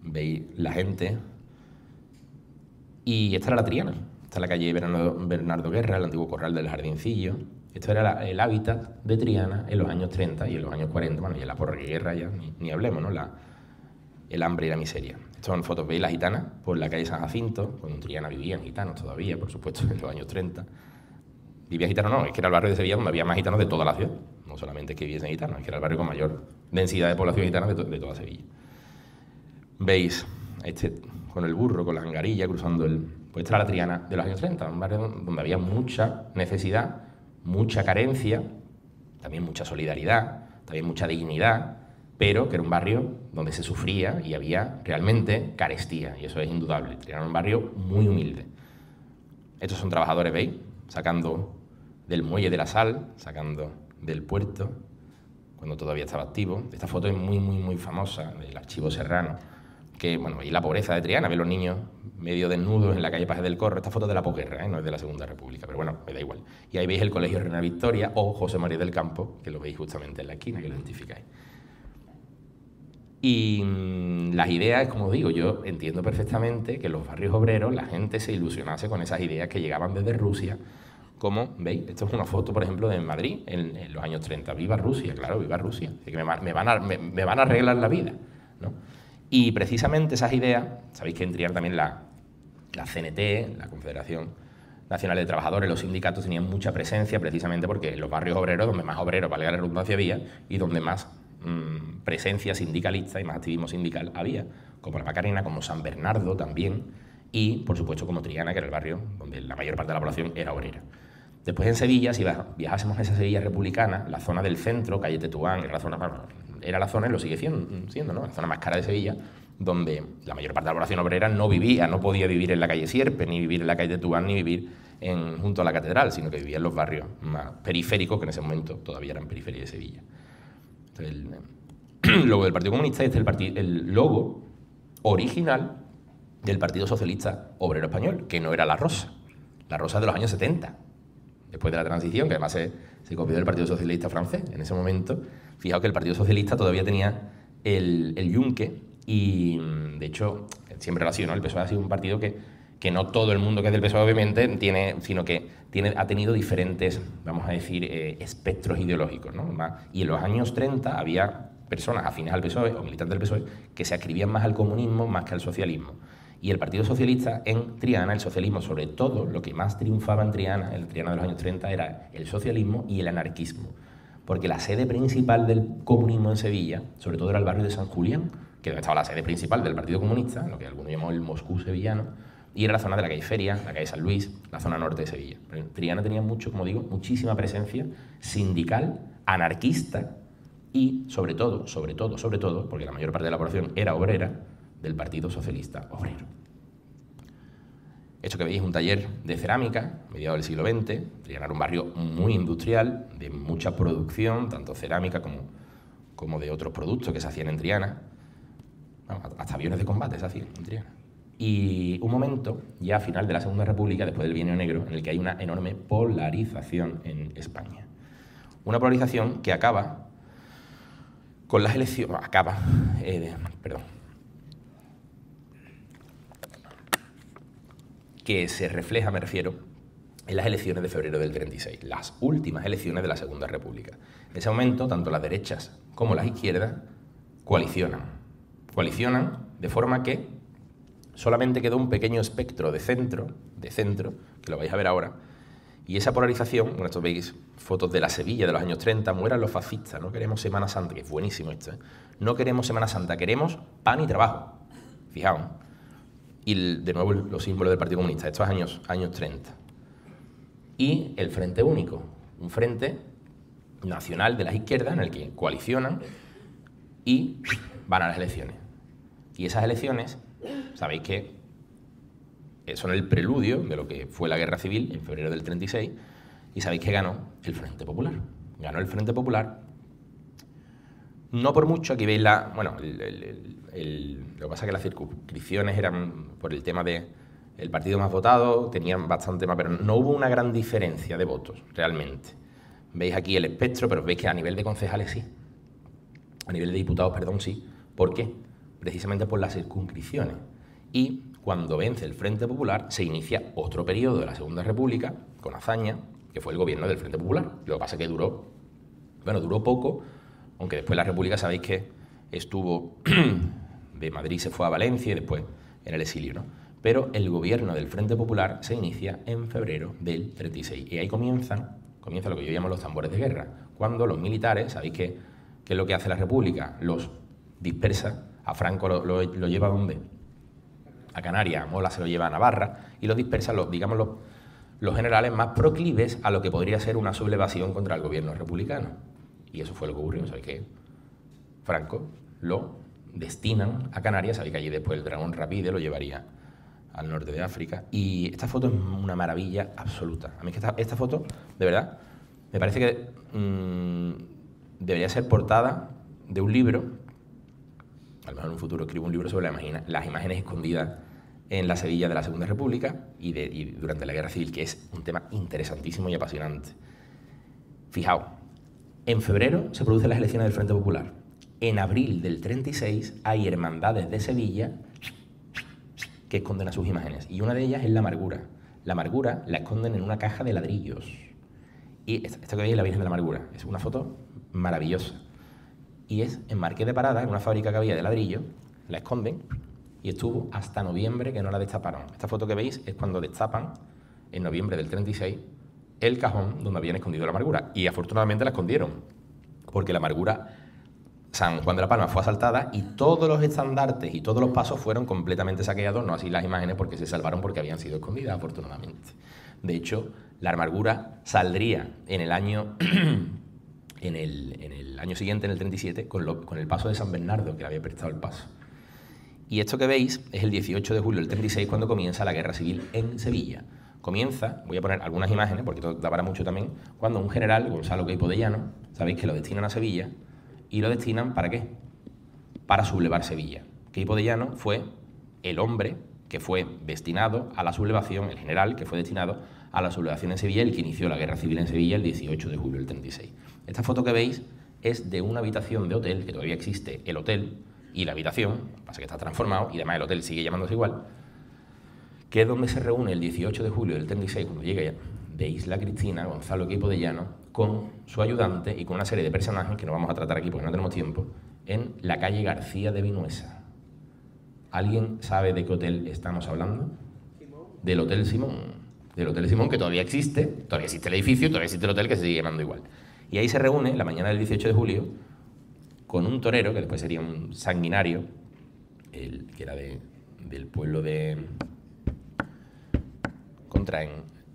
Veis la gente. Y esta era la Triana, esta es la calle Bernardo Guerra, el antiguo corral del Jardincillo. Esto era el hábitat de Triana en los años 30 y en los años 40, bueno, y en la posguerra ya ni hablemos, ¿no? El hambre y la miseria. Estas son fotos, veis la gitana por la calle San Jacinto, cuando en Triana vivían gitanos todavía, por supuesto, en los años 30. Vivía gitanos no, es que era el barrio de Sevilla donde había más gitanos de toda la ciudad. No solamente que viviesen gitanos, es que era el barrio con mayor densidad de población gitana de toda Sevilla. Veis con el burro, con la angarilla, cruzando pues esta era la Triana de los años 30, un barrio donde había mucha necesidad, mucha carencia, también mucha solidaridad, también mucha dignidad, pero que era un barrio donde se sufría y había realmente carestía, y eso es indudable. Era un barrio muy humilde. Estos son trabajadores, ¿veis? Sacando del muelle de la Sal, sacando del puerto, cuando todavía estaba activo. Esta foto es muy, muy, muy famosa, del Archivo Serrano, que, bueno, y la pobreza de Triana, veis los niños medio desnudos en la calle Paje del Corro. Esta foto es de la posguerra, no es de la Segunda República, pero bueno, me da igual. Y ahí veis el Colegio Reina Victoria o José María del Campo, que lo veis justamente en la esquina, que lo identificáis. Y las ideas, como digo, yo entiendo perfectamente que en los barrios obreros la gente se ilusionase con esas ideas que llegaban desde Rusia, como, ¿veis? Esto es una foto, por ejemplo, de Madrid en los años 30. ¡Viva Rusia! Claro, ¡viva Rusia! Es que me van a arreglar la vida, ¿no? Y precisamente esas ideas, sabéis que en Triana también la CNT, la Confederación Nacional de Trabajadores, los sindicatos tenían mucha presencia precisamente porque en los barrios obreros, donde más obreros, valga la redundancia, había, y donde más presencia sindicalista y más activismo sindical había, como la Macarena, como San Bernardo también, y por supuesto como Triana, que era el barrio donde la mayor parte de la población era obrera. Después en Sevilla, si viajásemos a esa Sevilla republicana, la zona del centro, calle Tetuán, era la zona, y lo sigue siendo, ¿no? La zona más cara de Sevilla, donde la mayor parte de la población obrera no podía vivir en la calle Sierpe, ni vivir en la calle Tetuán, ni vivir junto a la catedral, sino que vivía en los barrios más periféricos, que en ese momento todavía eran periferia de Sevilla. Entonces, el logo del Partido Comunista, este es el logo original del Partido Socialista Obrero Español, que no era La Rosa. La Rosa de los años 70, después de la transición, que además se copió del Partido Socialista francés en ese momento. Fijaos que el Partido Socialista todavía tenía el yunque y, de hecho, siempre lo ha sido, ¿no? El PSOE ha sido un partido que no todo el mundo que es del PSOE, obviamente, sino que ha tenido diferentes, vamos a decir, espectros ideológicos, ¿no? Y en los años 30 había personas afines al PSOE o militantes del PSOE que se adscribían más al comunismo más que al socialismo. Y el Partido Socialista en Triana, el socialismo sobre todo, lo que más triunfaba en Triana de los años 30 era el socialismo y el anarquismo. Porque la sede principal del comunismo en Sevilla, sobre todo era el barrio de San Julián, que donde estaba la sede principal del Partido Comunista, lo que algunos llamamos el Moscú sevillano, y era la zona de la calle Feria, la calle San Luis, la zona norte de Sevilla. Pero Triana tenía muchísima presencia sindical, anarquista y, sobre todo, porque la mayor parte de la población era obrera, del Partido Socialista Obrero. Esto que veis es un taller de cerámica, mediados del siglo XX. Triana era un barrio muy industrial, de mucha producción, tanto cerámica como de otros productos que se hacían en Triana. Bueno, hasta aviones de combate se hacían en Triana. Y un momento, ya a final de la Segunda República, después del Bienio Negro, en el que hay una enorme polarización en España. Una polarización que acaba con las elecciones... que se refleja, me refiero, en las elecciones de febrero del 36, las últimas elecciones de la Segunda República. En ese momento, tanto las derechas como las izquierdas coalicionan. Coalicionan de forma que solamente quedó un pequeño espectro de centro, que lo vais a ver ahora, y esa polarización, bueno, esto veis fotos de la Sevilla de los años 30, mueran los fascistas, no queremos Semana Santa, que es buenísimo esto, ¿eh? No queremos Semana Santa, queremos pan y trabajo. Fijaos. Y de nuevo los símbolos del Partido Comunista, estos años 30. Y el Frente Único, un frente nacional de las izquierdas en el que coalicionan y van a las elecciones. Y esas elecciones, sabéis que son el preludio de lo que fue la Guerra Civil en febrero del 36, y sabéis que ganó el Frente Popular. Ganó el Frente Popular, no por mucho, aquí veis lo que pasa es que las circunscripciones eran por el tema del partido más votado, tenían bastante más, pero no hubo una gran diferencia de votos, realmente. Veis aquí el espectro, pero veis que a nivel de concejales sí. A nivel de diputados, perdón, sí. ¿Por qué? Precisamente por las circunscripciones. Y cuando vence el Frente Popular, se inicia otro periodo de la Segunda República, con hazaña, que fue el gobierno del Frente Popular. Lo que pasa es que duró poco, aunque después la República sabéis que estuvo de Madrid, se fue a Valencia y después en el exilio, ¿no? Pero el gobierno del Frente Popular se inicia en febrero del 36 y ahí comienza lo que yo llamo los tambores de guerra, cuando los militares, ¿sabéis qué es lo que hace la República? Los dispersa, a Franco lo lleva ¿a dónde? A Canarias, a Mola se lo lleva a Navarra y los dispersa, los generales más proclives a lo que podría ser una sublevación contra el gobierno republicano. Y eso fue lo que ocurrió, ¿sabéis qué? Franco lo destinan a Canarias, sabéis que allí después el dragón Rapide lo llevaría al norte de África. Y esta foto es una maravilla absoluta. A mí es que esta foto, de verdad, me parece que debería ser portada de un libro. A lo mejor en un futuro escribo un libro sobre las imágenes escondidas en la Sevilla de la Segunda República y durante la Guerra Civil, que es un tema interesantísimo y apasionante. Fijaos. En febrero se producen las elecciones del Frente Popular. En abril del 36 hay hermandades de Sevilla que esconden a sus imágenes. Y una de ellas es la Amargura. La Amargura la esconden en una caja de ladrillos. Y esto que veis es la Virgen de la Amargura. Es una foto maravillosa. Y es en Marqués de Parada, en una fábrica que había de ladrillo, la esconden y estuvo hasta noviembre que no la destaparon. Esta foto que veis es cuando destapan, en noviembre del 36, el cajón donde habían escondido la Amargura. Y afortunadamente la escondieron, porque la Amargura, San Juan de la Palma, fue asaltada y todos los estandartes y todos los pasos fueron completamente saqueados, no así las imágenes, porque se salvaron porque habían sido escondidas, afortunadamente. De hecho, la Amargura saldría en el año, en el año siguiente, en el 37, con el paso de San Bernardo, que le había prestado el paso. Y esto que veis es el 18 de julio del 36, cuando comienza la Guerra Civil en Sevilla. Comienza, voy a poner algunas imágenes, porque esto da para mucho también, cuando un general, Gonzalo Queipo de Llano, sabéis que lo destinan a Sevilla, y lo destinan ¿para qué? Para sublevar Sevilla, Queipo de Llano fue el hombre que fue destinado a la sublevación, el general que fue destinado a la sublevación en Sevilla, el que inició la guerra civil en Sevilla el 18 de julio del 36. Esta foto que veis es de una habitación de hotel, que todavía existe el hotel y la habitación, pasa que está transformado y además el hotel sigue llamándose igual, que es donde se reúne el 18 de julio del 36, cuando llega de Isla Cristina, Gonzalo Queipo de Llano, con su ayudante y con una serie de personajes que no vamos a tratar aquí porque no tenemos tiempo, en la calle García de Vinuesa. ¿Alguien sabe de qué hotel estamos hablando? Simón. Del Hotel Simón. Del Hotel Simón, que todavía existe el edificio, todavía existe el hotel, que se sigue llamando igual. Y ahí se reúne, la mañana del 18 de julio, con un torero, que después sería un sanguinario, que era del pueblo de...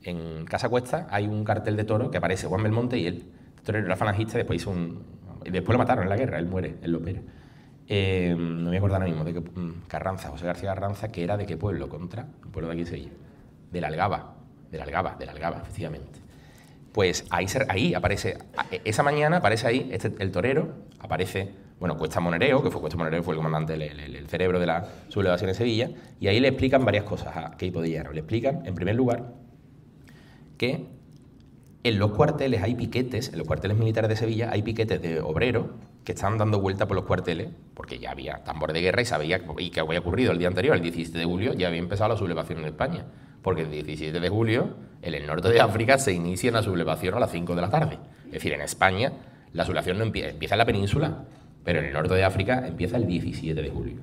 En Casa Cuesta hay un cartel de toro que aparece Juan Belmonte y él, el torero era falangista, y después después lo mataron en la guerra, él muere, él lo opera. No me voy a acordar ahora mismo de qué Carranza, José García Carranza, que era de qué pueblo, contra un pueblo de aquí en Sevilla, de la Algaba, efectivamente. Pues ahí aparece, esa mañana aparece ahí el torero, aparece, bueno, Cuesta Monereo, Cuesta Monereo fue el comandante, el cerebro de la sublevación en Sevilla, y ahí le explican varias cosas a Queipo de Llano. Le explican, en primer lugar, que en los cuarteles hay piquetes, en los cuarteles militares de Sevilla hay piquetes de obreros que están dando vuelta por los cuarteles, porque ya había tambor de guerra y sabía que había ocurrido el día anterior, el 17 de julio, ya había empezado la sublevación en España, porque el 17 de julio, en el norte de África, se inicia una sublevación a las 5 de la tarde. Es decir, en España la sublevación no empieza en la península, pero en el norte de África empieza el 17 de julio.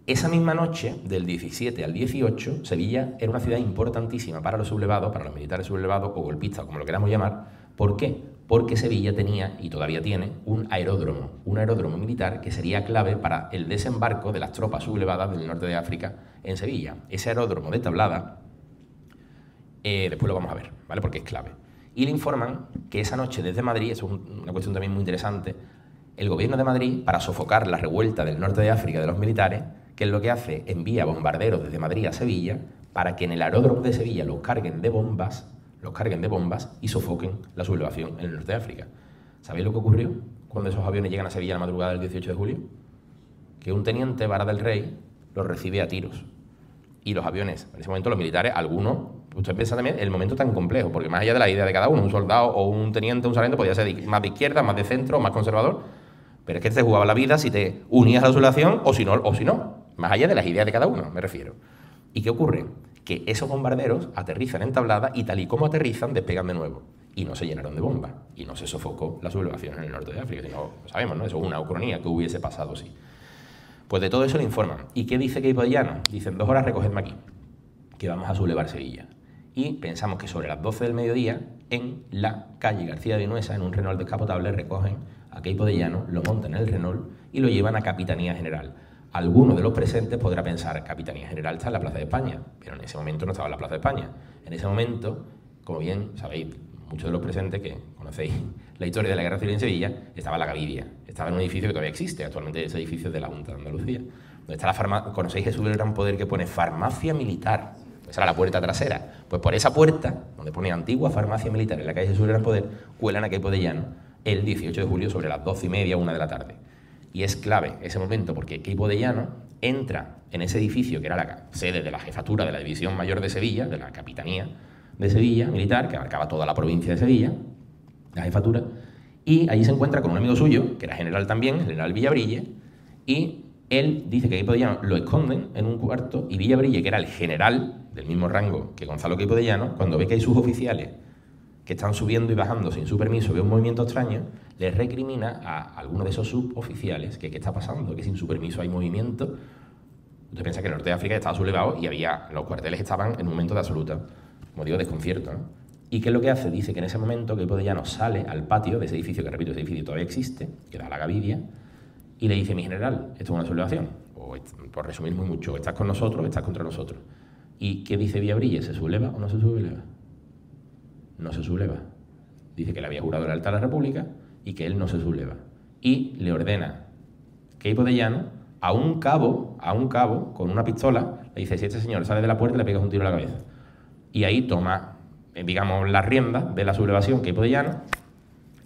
Esa misma noche, del 17 al 18, Sevilla era una ciudad importantísima para los sublevados, para los militares sublevados o golpistas, como lo queramos llamar. ¿Por qué? Porque Sevilla tenía, y todavía tiene, un aeródromo militar que sería clave para el desembarco de las tropas sublevadas del norte de África en Sevilla. Ese aeródromo de Tablada, después lo vamos a ver, ¿vale? Porque es clave. Y le informan que esa noche desde Madrid, eso es una cuestión también muy interesante, el gobierno de Madrid, para sofocar la revuelta del norte de África de los militares, que es lo que hace, envía bombarderos desde Madrid a Sevilla para que en el aeródromo de Sevilla los carguen de bombas y sofoquen la sublevación en el norte de África. ¿Sabéis lo que ocurrió cuando esos aviones llegan a Sevilla la madrugada del 18 de julio? Que un teniente Vara del Rey los recibe a tiros. Y los aviones, en ese momento los militares, algunos, usted piensa también el momento tan complejo, porque más allá de la idea de cada uno, un soldado o un teniente, un sargento, podía ser más de izquierda, más de centro, más conservador, pero es que te jugaba la vida si te unías a la sublevación o si no. Más allá de las ideas de cada uno, me refiero. ¿Y qué ocurre? Que esos bombarderos aterrizan en Tablada y tal y como aterrizan, despegan de nuevo. Y no se llenaron de bombas. Y no se sofocó la sublevación en el norte de África. Si no, lo sabemos, ¿no? Eso es una ucronía que hubiese pasado, sí. Pues de todo eso le informan. ¿Y qué dice Queipo de Llano? Dicen, 2 horas recogedme aquí, que vamos a sublevar Sevilla. Y pensamos que sobre las 12 del mediodía, en la calle García de Vinuesa, en un Renault descapotable, recogen a Queipo de Llano, lo montan en el Renault y lo llevan a Capitanía General. Alguno de los presentes podrá pensar, Capitanía General está en la Plaza de España, pero en ese momento no estaba en la Plaza de España. En ese momento, como bien sabéis, muchos de los presentes que conocéis la historia de la Guerra Civil en Sevilla, estaba la Gavidia, estaba en un edificio que todavía existe, actualmente ese edificio es de la Junta de Andalucía, donde está la farmacia, conocéis Jesús del Gran Poder, que pone farmacia militar, esa era la puerta trasera, pues por esa puerta, donde pone antigua farmacia militar en la calle Jesús del Gran Poder, cuelan a Queipo de Llano el 18 de julio sobre las 12:30, 1 de la tarde. Y es clave ese momento porque Queipo de Llano entra en ese edificio que era la sede de la jefatura de la División Mayor de Sevilla, de la Capitanía de Sevilla militar, que abarcaba toda la provincia de Sevilla, la jefatura, y allí se encuentra con un amigo suyo, que era general también, el general Villabrille, y él dice que Queipo de Llano lo esconden en un cuarto, y Villabrille, que era el general del mismo rango que Gonzalo Queipo de Llano, cuando ve que hay sus oficiales que están subiendo y bajando sin su permiso, ve un movimiento extraño, le recrimina a alguno de esos suboficiales que qué está pasando, que sin su permiso hay movimiento. Usted piensa que el norte de África estaba sublevado y los cuarteles estaban en un momento de absoluta, como digo, desconcierto, ¿no? ¿Y qué es lo que hace? Dice que en ese momento Queipo de Llano sale al patio de ese edificio, que repito, ese edificio todavía existe, que da la Gavidia, y le dice, mi general, esto es una sublevación, o por resumir muy mucho, estás con nosotros o estás contra nosotros. ¿Y qué dice Villabrille? ¿Se subleva o no se subleva? No se subleva. Dice que le había jurado lealtad a la República y que él no se subleva. Y le ordena Queipo de Llano a un cabo, con una pistola, le dice, si este señor sale de la puerta, le pegas un tiro a la cabeza. Y ahí toma, digamos, la rienda de la sublevación Queipo de Llano,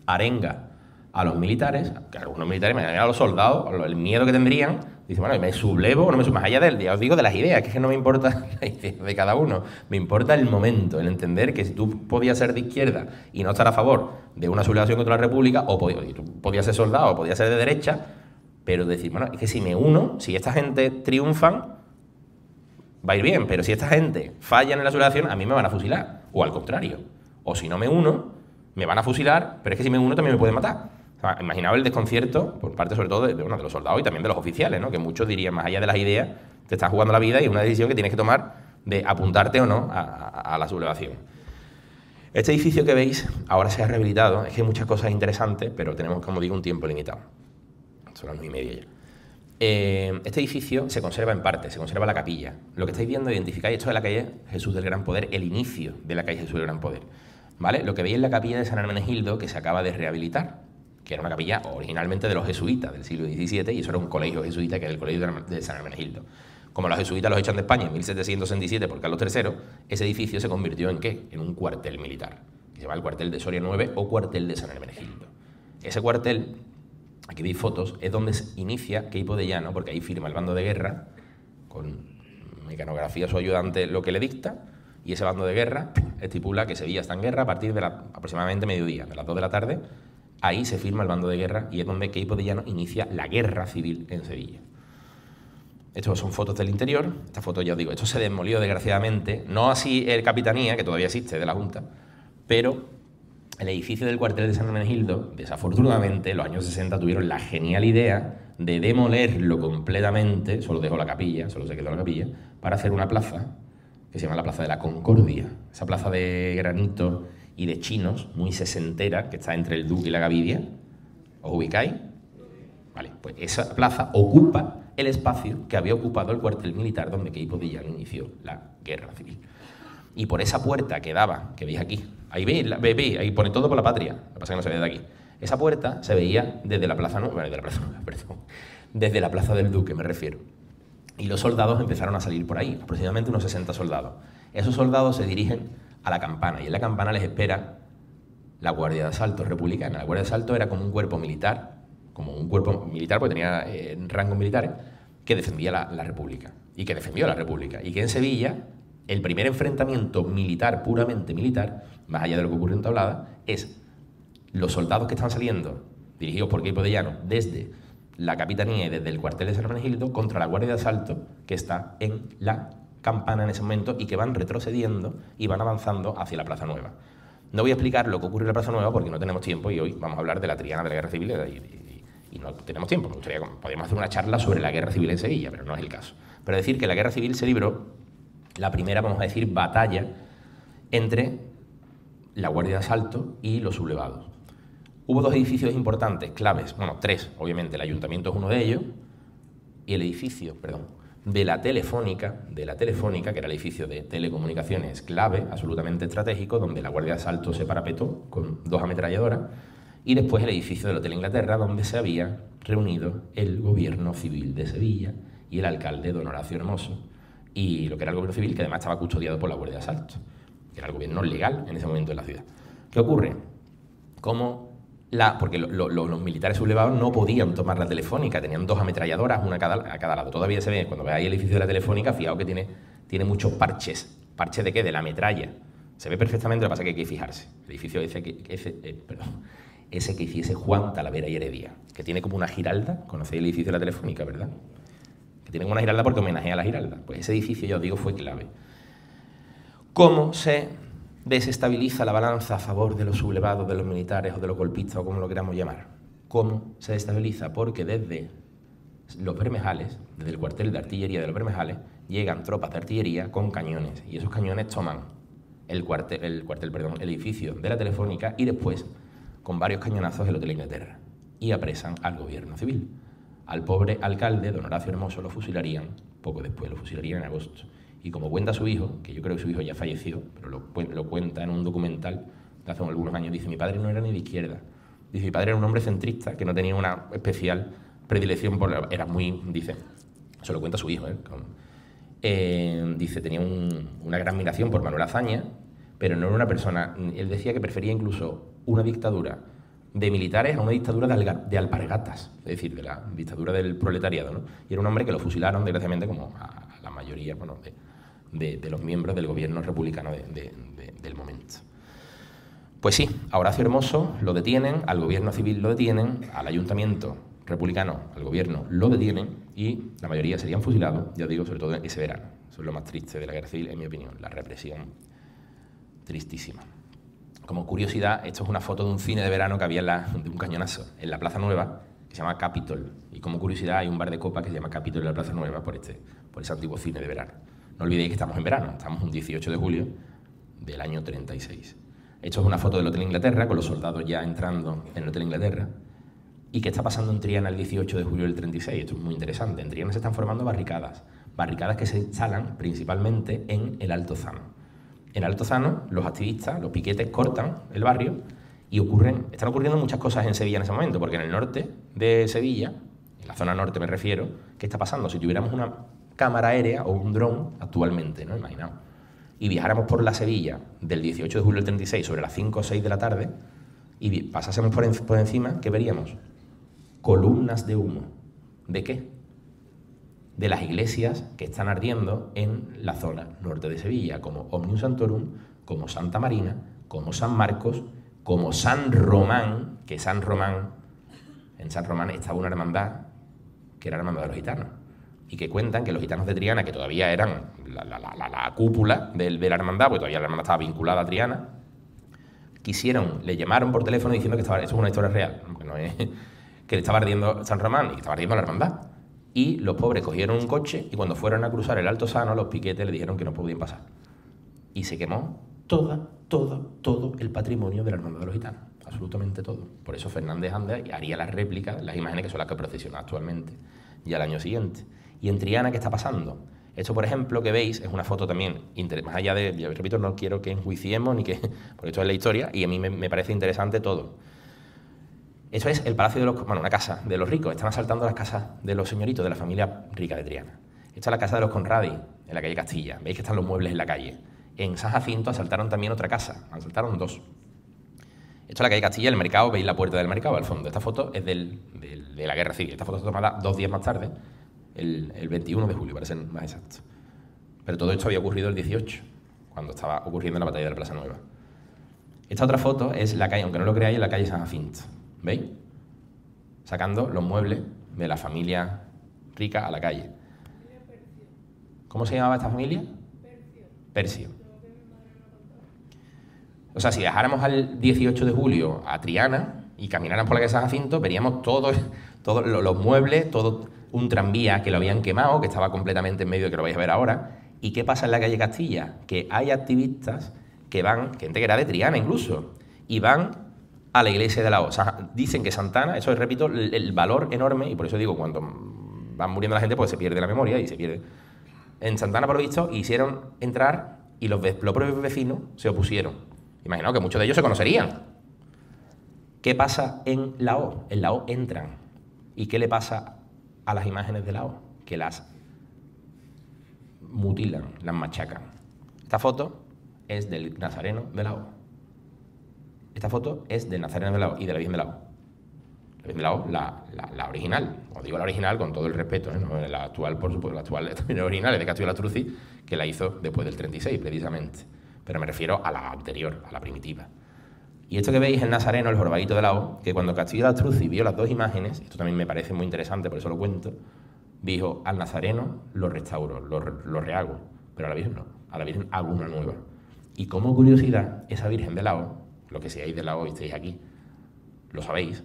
arenga a los militares, que algunos militares, a los soldados, el miedo que tendrían, Dice, bueno, ¿me sublevo o no me sublevo? Más allá del, ya os digo, de las ideas, que es que no me importa la idea de cada uno. Me importa el momento, el entender que si tú podías ser de izquierda y no estar a favor de una sublevación contra la República, o tú podías ser soldado o podías ser de derecha, pero decir, bueno, es que si me uno, si esta gente triunfan, va a ir bien, pero si esta gente falla en la sublevación, a mí me van a fusilar. O al contrario. O si no me uno, me van a fusilar, pero es que si me uno también me pueden matar. O sea, imaginaos el desconcierto por parte sobre todo de los soldados y también de los oficiales, ¿no? Que muchos dirían, más allá de las ideas, te estás jugando la vida y es una decisión que tienes que tomar de apuntarte o no a la sublevación. Este edificio que veis ahora se ha rehabilitado. Es que hay muchas cosas interesantes, pero tenemos, como digo, un tiempo limitado. Son las 9:30 ya. Este edificio se conserva en parte, se conserva la capilla. Lo que estáis viendo, identificáis, esto es la calle Jesús del Gran Poder, el inicio de la calle Jesús del Gran Poder, ¿vale? Lo que veis es la capilla de San Hermenegildo, que se acaba de rehabilitar, que era una capilla originalmente de los jesuitas del siglo XVII, y eso era un colegio jesuita, que era el colegio de San Hermenegildo. Como los jesuitas los echan de España en 1767 por Carlos III, ese edificio se convirtió ¿en qué? En un cuartel militar, que se llama el cuartel de Soria 9 o cuartel de San Hermenegildo. Ese cuartel, aquí veis fotos, es donde se inicia Queipo de Llano, porque ahí firma el bando de guerra, con mecanografía su ayudante lo que le dicta, y ese bando de guerra estipula que Sevilla está en guerra a partir de aproximadamente mediodía, de las 2 de la tarde. Ahí se firma el bando de guerra y es donde Queipo de Llano inicia la guerra civil en Sevilla. Estas son fotos del interior. Esta foto, ya os digo, esto se demolió desgraciadamente, no así el Capitanía, que todavía existe, de la Junta, pero el edificio del cuartel de San Hermenegildo, desafortunadamente, en los años 60 tuvieron la genial idea de demolerlo completamente, solo dejó la capilla, solo se quedó la capilla, para hacer una plaza que se llama la Plaza de la Concordia. Esa plaza de granito y de chinos, muy sesentera, que está entre el Duque y la Gavidia. ¿Os ubicáis? Vale, pues esa plaza ocupa el espacio que había ocupado el cuartel militar donde Queipo de Llano inició la guerra civil. Y por esa puerta que daba, que veis aquí, ahí veis, ahí pone todo por la patria, lo que pasa es que no se ve de aquí. Esa puerta se veía desde la Plaza Nueva, desde la Plaza del Duque, me refiero. Y los soldados empezaron a salir por ahí, aproximadamente unos 60 soldados. Esos soldados se dirigen a la Campana, y en la Campana les espera la Guardia de Asalto republicana. La Guardia de Asalto era como un cuerpo militar, porque tenía rangos militares, que defendía la República, y que defendió la República. Y que en Sevilla, el primer enfrentamiento militar, puramente militar, más allá de lo que ocurrió en Tablada, es los soldados que están saliendo, dirigidos por Queipo de Llano, desde la Capitanía y desde el cuartel de San Hermenegildo, contra la Guardia de Asalto, que está en la Campana en ese momento, y que van retrocediendo y van avanzando hacia la Plaza Nueva. No voy a explicar lo que ocurre en la Plaza Nueva porque no tenemos tiempo, y hoy vamos a hablar de la Triana de la Guerra Civil y no tenemos tiempo. Podríamos hacer una charla sobre la Guerra Civil en Sevilla, pero no es el caso. Pero decir que la Guerra Civil se libró, la primera, vamos a decir, batalla entre la Guardia de Asalto y los sublevados. Hubo dos edificios importantes, claves, bueno, tres, obviamente, el Ayuntamiento es uno de ellos, y el edificio, de la Telefónica, que era el edificio de telecomunicaciones clave, absolutamente estratégico, donde la Guardia de Asalto se parapetó con 2 ametralladoras, y después el edificio del Hotel Inglaterra, donde se había reunido el Gobierno Civil de Sevilla y el alcalde don Horacio Hermoso, y lo que era el Gobierno Civil, que además estaba custodiado por la Guardia de Asalto, que era el gobierno legal en ese momento en la ciudad. ¿Qué ocurre? Porque los militares sublevados no podían tomar la Telefónica, tenían 2 ametralladoras, una a cada lado. Todavía se ve, cuando veáis el edificio de la Telefónica, fijaos que tiene muchos parches. ¿Parches de qué? De la metralla. Se ve perfectamente, lo que pasa es que hay que fijarse. El edificio ese que hiciese Juan Talavera y Heredia, que tiene como una giralda. Conocéis el edificio de la Telefónica, ¿verdad? Que tiene como una giralda porque homenajea a la giralda. Pues ese edificio, ya os digo, fue clave. ¿Cómo se desestabiliza la balanza a favor de los sublevados, de los militares o de los golpistas, o como lo queramos llamar? ¿Cómo se desestabiliza? Porque desde los Bermejales, desde el cuartel de artillería de los Bermejales, llegan tropas de artillería con cañones, y esos cañones toman el edificio de la Telefónica, y después, con varios cañonazos, el Hotel Inglaterra, y apresan al gobierno civil. Al pobre alcalde, don Horacio Hermoso, lo fusilarían poco después, lo fusilarían en agosto. Y como cuenta su hijo, que yo creo que su hijo ya falleció, pero lo cuenta en un documental de hace algunos años, dice: mi padre no era ni de izquierda. Dice: mi padre era un hombre centrista que no tenía una especial predilección por... Era muy... Dice, eso lo cuenta su hijo, dice, tenía una gran admiración por Manuel Azaña, pero no era una persona... Él decía que prefería incluso una dictadura de militares a una dictadura de alpargatas, es decir, de la dictadura del proletariado, ¿no? Y era un hombre que lo fusilaron, desgraciadamente, como a la mayoría, bueno, de los miembros del gobierno republicano del momento. Pues sí, a Horacio Hermoso lo detienen, al gobierno civil lo detienen, al ayuntamiento republicano, al gobierno lo detienen y la mayoría serían fusilados, ya digo, sobre todo ese verano. Eso es lo más triste de la guerra civil, en mi opinión, la represión tristísima. Como curiosidad, esto es una foto de un cine de verano que había de un cañonazo en la Plaza Nueva, que se llama Capitol. Y como curiosidad, hay un bar de copa que se llama Capitol en la Plaza Nueva por ese antiguo cine de verano. No olvidéis que estamos en verano, estamos un 18 de julio del año 36. Esto es una foto del Hotel Inglaterra, con los soldados ya entrando en el Hotel Inglaterra. ¿Y qué está pasando en Triana el 18 de julio del 36? Esto es muy interesante. En Triana se están formando barricadas que se instalan principalmente en el Alto Zano. En el Alto Zano, los activistas, los piquetes cortan el barrio y están ocurriendo muchas cosas en Sevilla en ese momento, porque en el norte de Sevilla, en la zona norte me refiero, ¿qué está pasando? Si tuviéramos una cámara aérea o un dron actualmente, ¿no? Imaginaos, y viajáramos por la Sevilla del 18 de julio del 36 sobre las 5 o 6 de la tarde y pasásemos por encima, ¿qué veríamos? Columnas de humo. ¿De qué? De las iglesias que están ardiendo en la zona norte de Sevilla, como Omnium Santorum, como Santa Marina, como San Marcos, como San Román, que en San Román estaba una hermandad, que era la hermandad de los gitanos, y que cuentan que los gitanos de Triana, que todavía eran la cúpula de la hermandad, porque todavía la hermandad estaba vinculada a Triana, le llamaron por teléfono diciendo que esto es una historia real, que estaba ardiendo San Román y que estaba ardiendo la hermandad. Y los pobres cogieron un coche y cuando fueron a cruzar el Alto Zano, los piquetes le dijeron que no podían pasar. Y se quemó todo el patrimonio de la hermandad de los gitanos. Absolutamente todo. Por eso Fernández Anda haría las réplicas, las imágenes que son las que procesiona actualmente, ya al año siguiente. Y en Triana, ¿qué está pasando? Esto, por ejemplo, que veis, es una foto también, más allá de, yo repito, no quiero que enjuiciemos, porque esto es la historia, y a mí me parece interesante todo. Esto es el palacio una casa de los ricos. Están asaltando las casas de los señoritos de la familia rica de Triana. Esta es la casa de los Conradi, en la calle Castilla. Veis que están los muebles en la calle. En San Jacinto asaltaron también otra casa. Asaltaron 2. Esto es la calle Castilla, el mercado. Veis la puerta del mercado al fondo. Esta foto es de la guerra civil. Esta foto está tomada 2 días más tarde, el 21 de julio, para ser más exacto. Pero todo esto había ocurrido el 18, cuando estaba ocurriendo la batalla de la Plaza Nueva. Esta otra foto es la calle, aunque no lo creáis, en la calle San Jacinto. ¿Veis? Sacando los muebles de la familia rica a la calle. ¿Cómo se llamaba esta familia? Percio. O sea, si viajáramos al 18 de julio a Triana y camináramos por la calle San Jacinto, veríamos todos los muebles, todo un tranvía que lo habían quemado, que estaba completamente en medio, que lo vais a ver ahora. ¿Y qué pasa en la calle Castilla? Que hay activistas que van, gente que era de Triana incluso, y van a la iglesia de la O. O sea, dicen que Santana, eso es, repito, el valor enorme, y por eso digo, cuando van muriendo la gente, pues se pierde la memoria y se pierde. En Santana, por lo visto, hicieron entrar y los propios vecinos se opusieron. Imaginaos que muchos de ellos se conocerían. ¿Qué pasa en la O? En la O entran. ¿Y qué le pasa a las imágenes de la O? Que las mutilan, las machacan. Esta foto es del Nazareno de la O. Esta foto es del Nazareno de la O y de la Virgen de la O. La Virgen de la O, la original. Os digo la original con todo el respeto, ¿eh? No, la actual, por supuesto, la actual también original es de Castillo de Astruzzi, que la hizo después del 36, precisamente. Pero me refiero a la anterior, a la primitiva. Y esto que veis, el Nazareno, el jorobadito de la O, que cuando Castillo de Astruzzi vio las 2 imágenes, esto también me parece muy interesante, por eso lo cuento, dijo, al Nazareno lo restauro, lo rehago, pero a la Virgen no, a la Virgen hago una nueva. Y como curiosidad, esa Virgen de la O, lo que seáis de la O y estéis aquí, lo sabéis,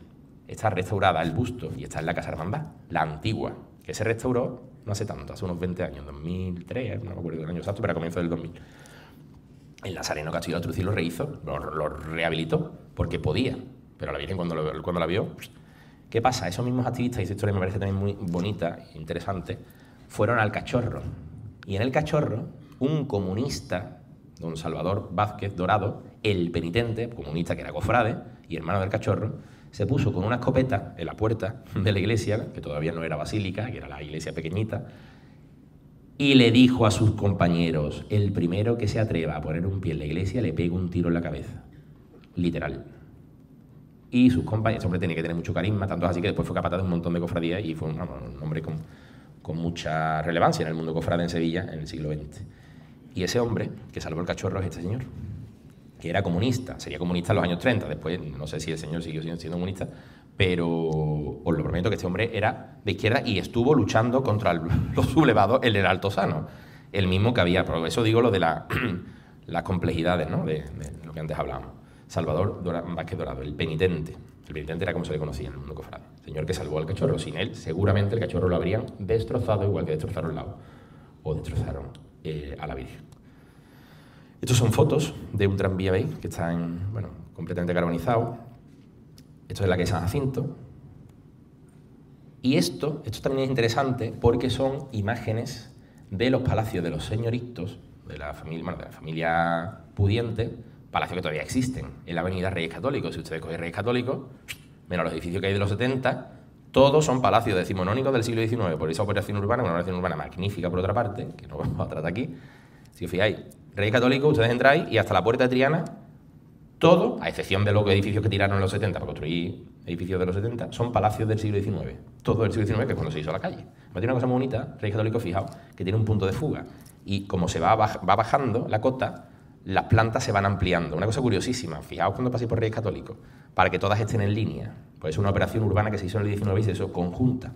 está restaurada el busto y está en la Casa Hermandad, la antigua, que se restauró no hace tanto, hace unos 20 años, 2003, no me acuerdo del año exacto, pero a comienzos del 2000. El Nazareno Castillo de Astruzzi lo rehizo, lo rehabilitó, porque podía, pero la Virgen cuando la vio, ¿qué pasa? Esos mismos activistas, y esa historia me parece también muy bonita e interesante, fueron al Cachorro. Y en el Cachorro, un comunista, don Salvador Vázquez Dorado, el penitente, comunista que era cofrade y hermano del Cachorro, se puso con una escopeta en la puerta de la iglesia, que todavía no era basílica, que era la iglesia pequeñita, y le dijo a sus compañeros, el primero que se atreva a poner un pie en la iglesia le pega un tiro en la cabeza. Literal. y sus compañeros. Este hombre tenía que tener mucho carisma, tanto es así que después fue capataz de un montón de cofradías y fue un hombre con mucha relevancia en el mundo cofrade en Sevilla en el siglo XX. Y ese hombre que salvó el cachorro es este señor, que era comunista, sería comunista en los años 30, después no sé si el señor siguió siendo comunista, pero os lo prometo que este hombre era de izquierda y estuvo luchando contra los sublevados en el Altozano, el mismo que había, por eso digo lo de las complejidades, ¿no? de lo que antes hablábamos. Salvador Vázquez Dorado, el penitente. El penitente era como se le conocía en el mundo cofrade. El señor que salvó al cachorro. Sin él, seguramente el cachorro lo habrían destrozado, igual que destrozaron el lago o destrozaron a la Virgen. Estos son fotos de un tranvía, ¿veis? Que están, completamente carbonizados. Esto es la que es San Jacinto. Y esto también es interesante porque son imágenes de los palacios de los señoritos, de la familia pudiente, palacios que todavía existen en la avenida Reyes Católicos. Si ustedes cogen Reyes Católicos, menos los edificios que hay de los 70, todos son palacios decimonónicos del siglo XIX, por esa operación urbana, una operación urbana magnífica por otra parte, que no vamos a tratar aquí. Si os fijáis, Reyes Católicos, ustedes entráis y hasta la Puerta de Triana, todo, a excepción de los edificios que tiraron en los 70 para construir edificios de los 70, son palacios del siglo XIX. Todo del siglo XIX, que es cuando se hizo la calle. Me tiene una cosa muy bonita, Reyes Católicos, fijaos, que tiene un punto de fuga. Y como se va bajando la cota, las plantas se van ampliando. Una cosa curiosísima, fijaos cuando paséis por Reyes Católicos, para que todas estén en línea. Pues es una operación urbana que se hizo en el 19 y se hizo conjunta,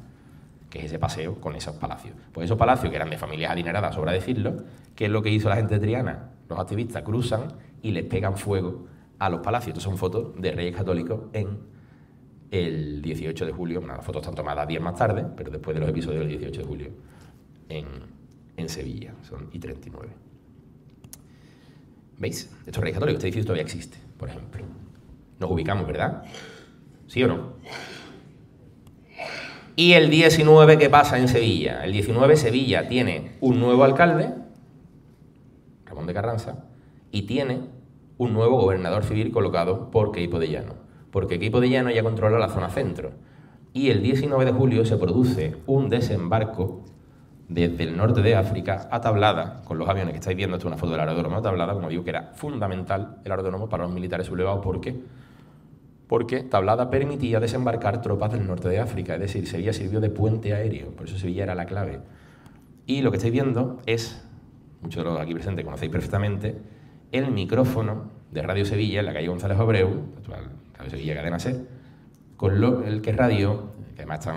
que es ese paseo con esos palacios. Pues esos palacios, que eran de familias adineradas, sobra decirlo, ¿qué es lo que hizo la gente de Triana? Los activistas cruzan y les pegan fuego a los palacios. Estas son fotos de Reyes Católicos en el 18 de julio. Las fotos están tomadas días más tarde, pero después de los episodios del 18 de julio en Sevilla. Son I-39. ¿Veis? Estos Reyes Católicos, este edificio todavía existe, por ejemplo. Nos ubicamos, ¿verdad? ¿Sí o no? Y el 19, ¿qué pasa en Sevilla? El 19, Sevilla tiene un nuevo alcalde, Ramón de Carranza, y tiene un nuevo gobernador civil colocado por Queipo de Llano. Porque Queipo de Llano ya controla la zona centro. Y el 19 de julio se produce un desembarco desde el norte de África a Tablada, con los aviones que estáis viendo. Esto es una foto del aeródromo de Tablada, como digo, que era fundamental el aeródromo para los militares sublevados. ¿Por qué? Porque Tablada permitía desembarcar tropas del norte de África, es decir, Sevilla sirvió de puente aéreo, por eso Sevilla era la clave. Y lo que estáis viendo es, muchos de los aquí presentes conocéis perfectamente, el micrófono de Radio Sevilla en la calle González Abreu, actual Radio Sevilla Cadena Ser, con el que radio, que además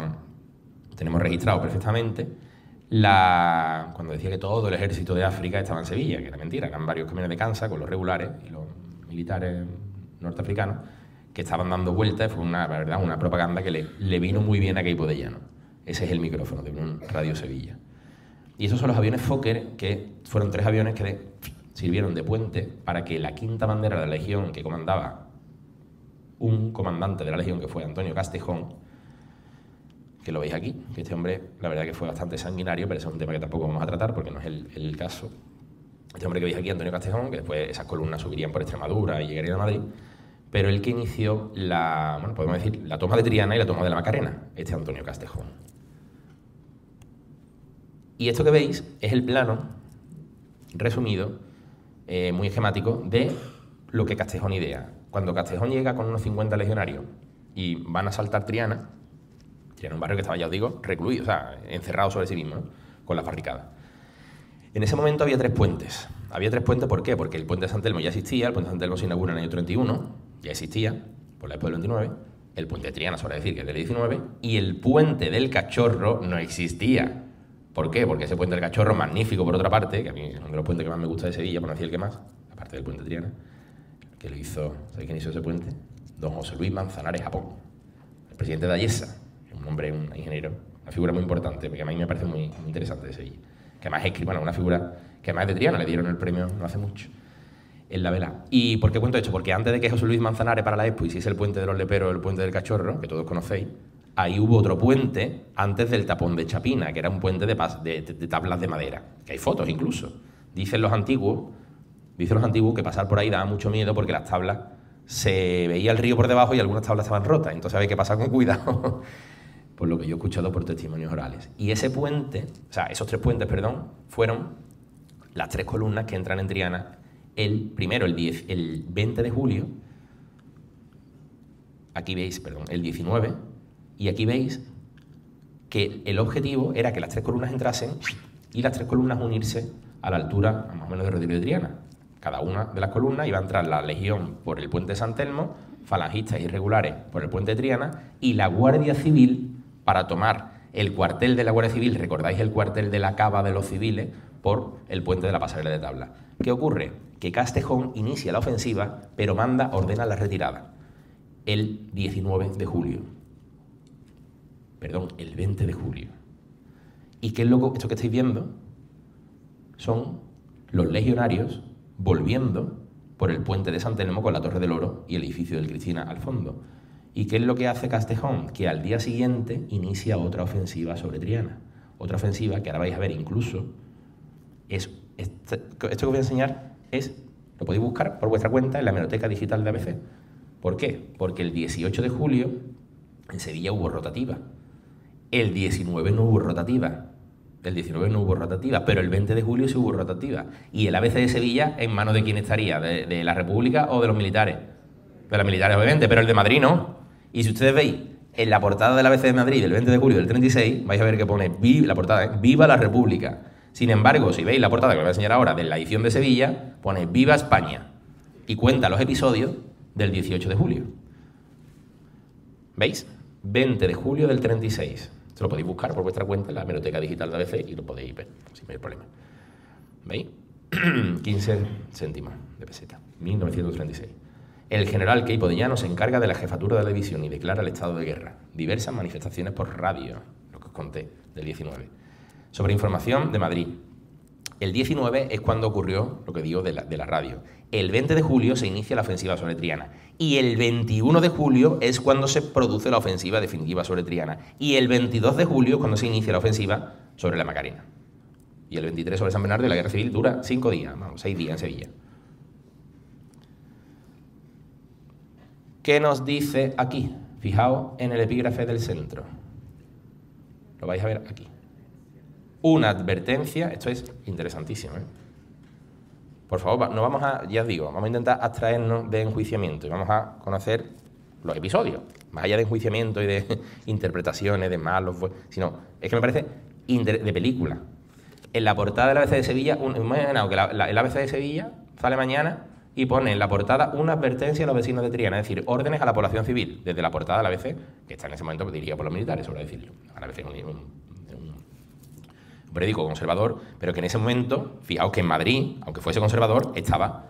tenemos registrado perfectamente, cuando decía que todo el ejército de África estaba en Sevilla, que era mentira, eran varios camiones de Kansas con los regulares y los militares norteafricanos que estaban dando vueltas. Fue la verdad, una propaganda que le vino muy bien a Queipo de Llano. Ese es el micrófono de un Radio Sevilla. Y esos son los aviones Fokker, que fueron 3 aviones que sirvieron de puente para que la quinta bandera de la Legión, que comandaba un comandante de la Legión, que fue Antonio Castejón, que lo veis aquí, que este hombre, la verdad que fue bastante sanguinario, pero ese es un tema que tampoco vamos a tratar porque no es el caso. Este hombre que veis aquí, Antonio Castejón, que después esas columnas subirían por Extremadura y llegarían a Madrid, pero el que inició podemos decir, la toma de Triana y la toma de la Macarena, este Antonio Castejón. Y esto que veis es el plano resumido, muy esquemático, de lo que Castejón idea. Cuando Castejón llega con unos 50 legionarios y van a asaltar Triana, un barrio que estaba, ya os digo, recluido, o sea, encerrado sobre sí mismo, ¿no? Con las barricadas. En ese momento había 3 puentes. Había 3 puentes, ¿por qué? Porque el puente de San Telmo ya existía, el puente de San Telmo se inaugura en el año 31, ya existía, por la época del 29, el puente de Triana, sobre decir que es del 19, y el puente del Cachorro no existía. ¿Por qué? Porque ese puente del Cachorro, magnífico por otra parte, que a mí es uno de los puentes que más me gusta de Sevilla, por no decir el que más, aparte del puente de Triana, que lo hizo, ¿sabéis quién hizo ese puente? Don José Luis Manzanares Japón, el presidente de Ayesa. Un hombre, un ingeniero, una figura muy importante, que a mí me parece muy interesante de Sevilla. Que además es una figura que además de Triana, le dieron el premio no hace mucho, en la vela. ¿Y por qué cuento esto? Porque antes de que José Luis Manzanares para la Expo hiciese el puente de los Leperos, el puente del Cachorro, que todos conocéis, ahí hubo otro puente antes del tapón de Chapina, que era un puente de tablas de madera, que hay fotos incluso. Dicen los antiguos que pasar por ahí daba mucho miedo porque las tablas se veía el río por debajo y algunas tablas estaban rotas, entonces había que pasar con cuidado. Por lo que yo he escuchado por testimonios orales. Y ese puente, o sea, esos 3 puentes, perdón, fueron las 3 columnas que entran en Triana el 20 de julio aquí veis, perdón, el 19, y aquí veis que el objetivo era que las 3 columnas entrasen y las 3 columnas unirse a la altura más o menos de Rodrigo de Triana. Cada una de las columnas iba a entrar la legión por el puente de San Telmo, falangistas irregulares por el puente de Triana y la Guardia Civil para tomar el cuartel de la Guardia Civil, recordáis el cuartel de la Cava de los civiles, por el puente de la Pasarela de Tabla. ¿Qué ocurre? Que Castejón inicia la ofensiva, pero ordena la retirada el 19 de julio. Perdón, el 20 de julio. ¿Y qué es esto que estáis viendo? Son los legionarios volviendo por el puente de San Telmo con la Torre del Oro y el edificio del Cristina al fondo. ¿Y qué es lo que hace Castejón? Que al día siguiente inicia otra ofensiva sobre Triana. Otra ofensiva que ahora vais a ver incluso esto que os voy a enseñar lo podéis buscar por vuestra cuenta en la hemeroteca digital de ABC. ¿Por qué? Porque el 18 de julio en Sevilla hubo rotativa. El 19 no hubo rotativa. El 19 no hubo rotativa, pero el 20 de julio sí hubo rotativa. ¿Y el ABC de Sevilla en manos de quién estaría? ¿De la República o de los militares? De los militares, obviamente, pero el de Madrid no. Y si ustedes veis en la portada del ABC de Madrid del 20 de julio del 36, vais a ver que pone la portada, ¡Viva la República! Sin embargo, si veis la portada que os voy a enseñar ahora de la edición de Sevilla, pone ¡Viva España! Y cuenta los episodios del 18 de julio. ¿Veis? 20 de julio del 36. Se lo podéis buscar por vuestra cuenta en la hemeroteca digital de ABC y lo podéis ver sin mayor problema. ¿Veis? 15 céntimos de peseta. 1936. El general Queipo de Llano se encarga de la jefatura de la división y declara el estado de guerra. Diversas manifestaciones por radio, lo que os conté, del 19. Sobre información de Madrid. El 19 es cuando ocurrió lo que digo de la radio. El 20 de julio se inicia la ofensiva sobre Triana. Y el 21 de julio es cuando se produce la ofensiva definitiva sobre Triana. Y el 22 de julio es cuando se inicia la ofensiva sobre la Macarena. Y el 23 sobre San Bernardo, y la guerra civil dura 5 días, 6 días en Sevilla. ¿Qué nos dice aquí? Fijaos en el epígrafe del centro. Lo vais a ver aquí. Una advertencia, esto es interesantísimo, ¿eh? Por favor, no vamos a, ya os digo, vamos a intentar abstraernos de enjuiciamiento y vamos a conocer los episodios, más allá de enjuiciamiento y de interpretaciones, de malos, sino, es que me parece de película. En la portada del ABC de Sevilla, imaginado que el ABC de Sevilla sale mañana y pone en la portada una advertencia a los vecinos de Triana, es decir, órdenes a la población civil, desde la portada del ABC, que está en ese momento dirigida por los militares, sobre decirlo. Al ABC un periódico conservador, pero que en ese momento, fijaos que en Madrid, aunque fuese conservador, estaba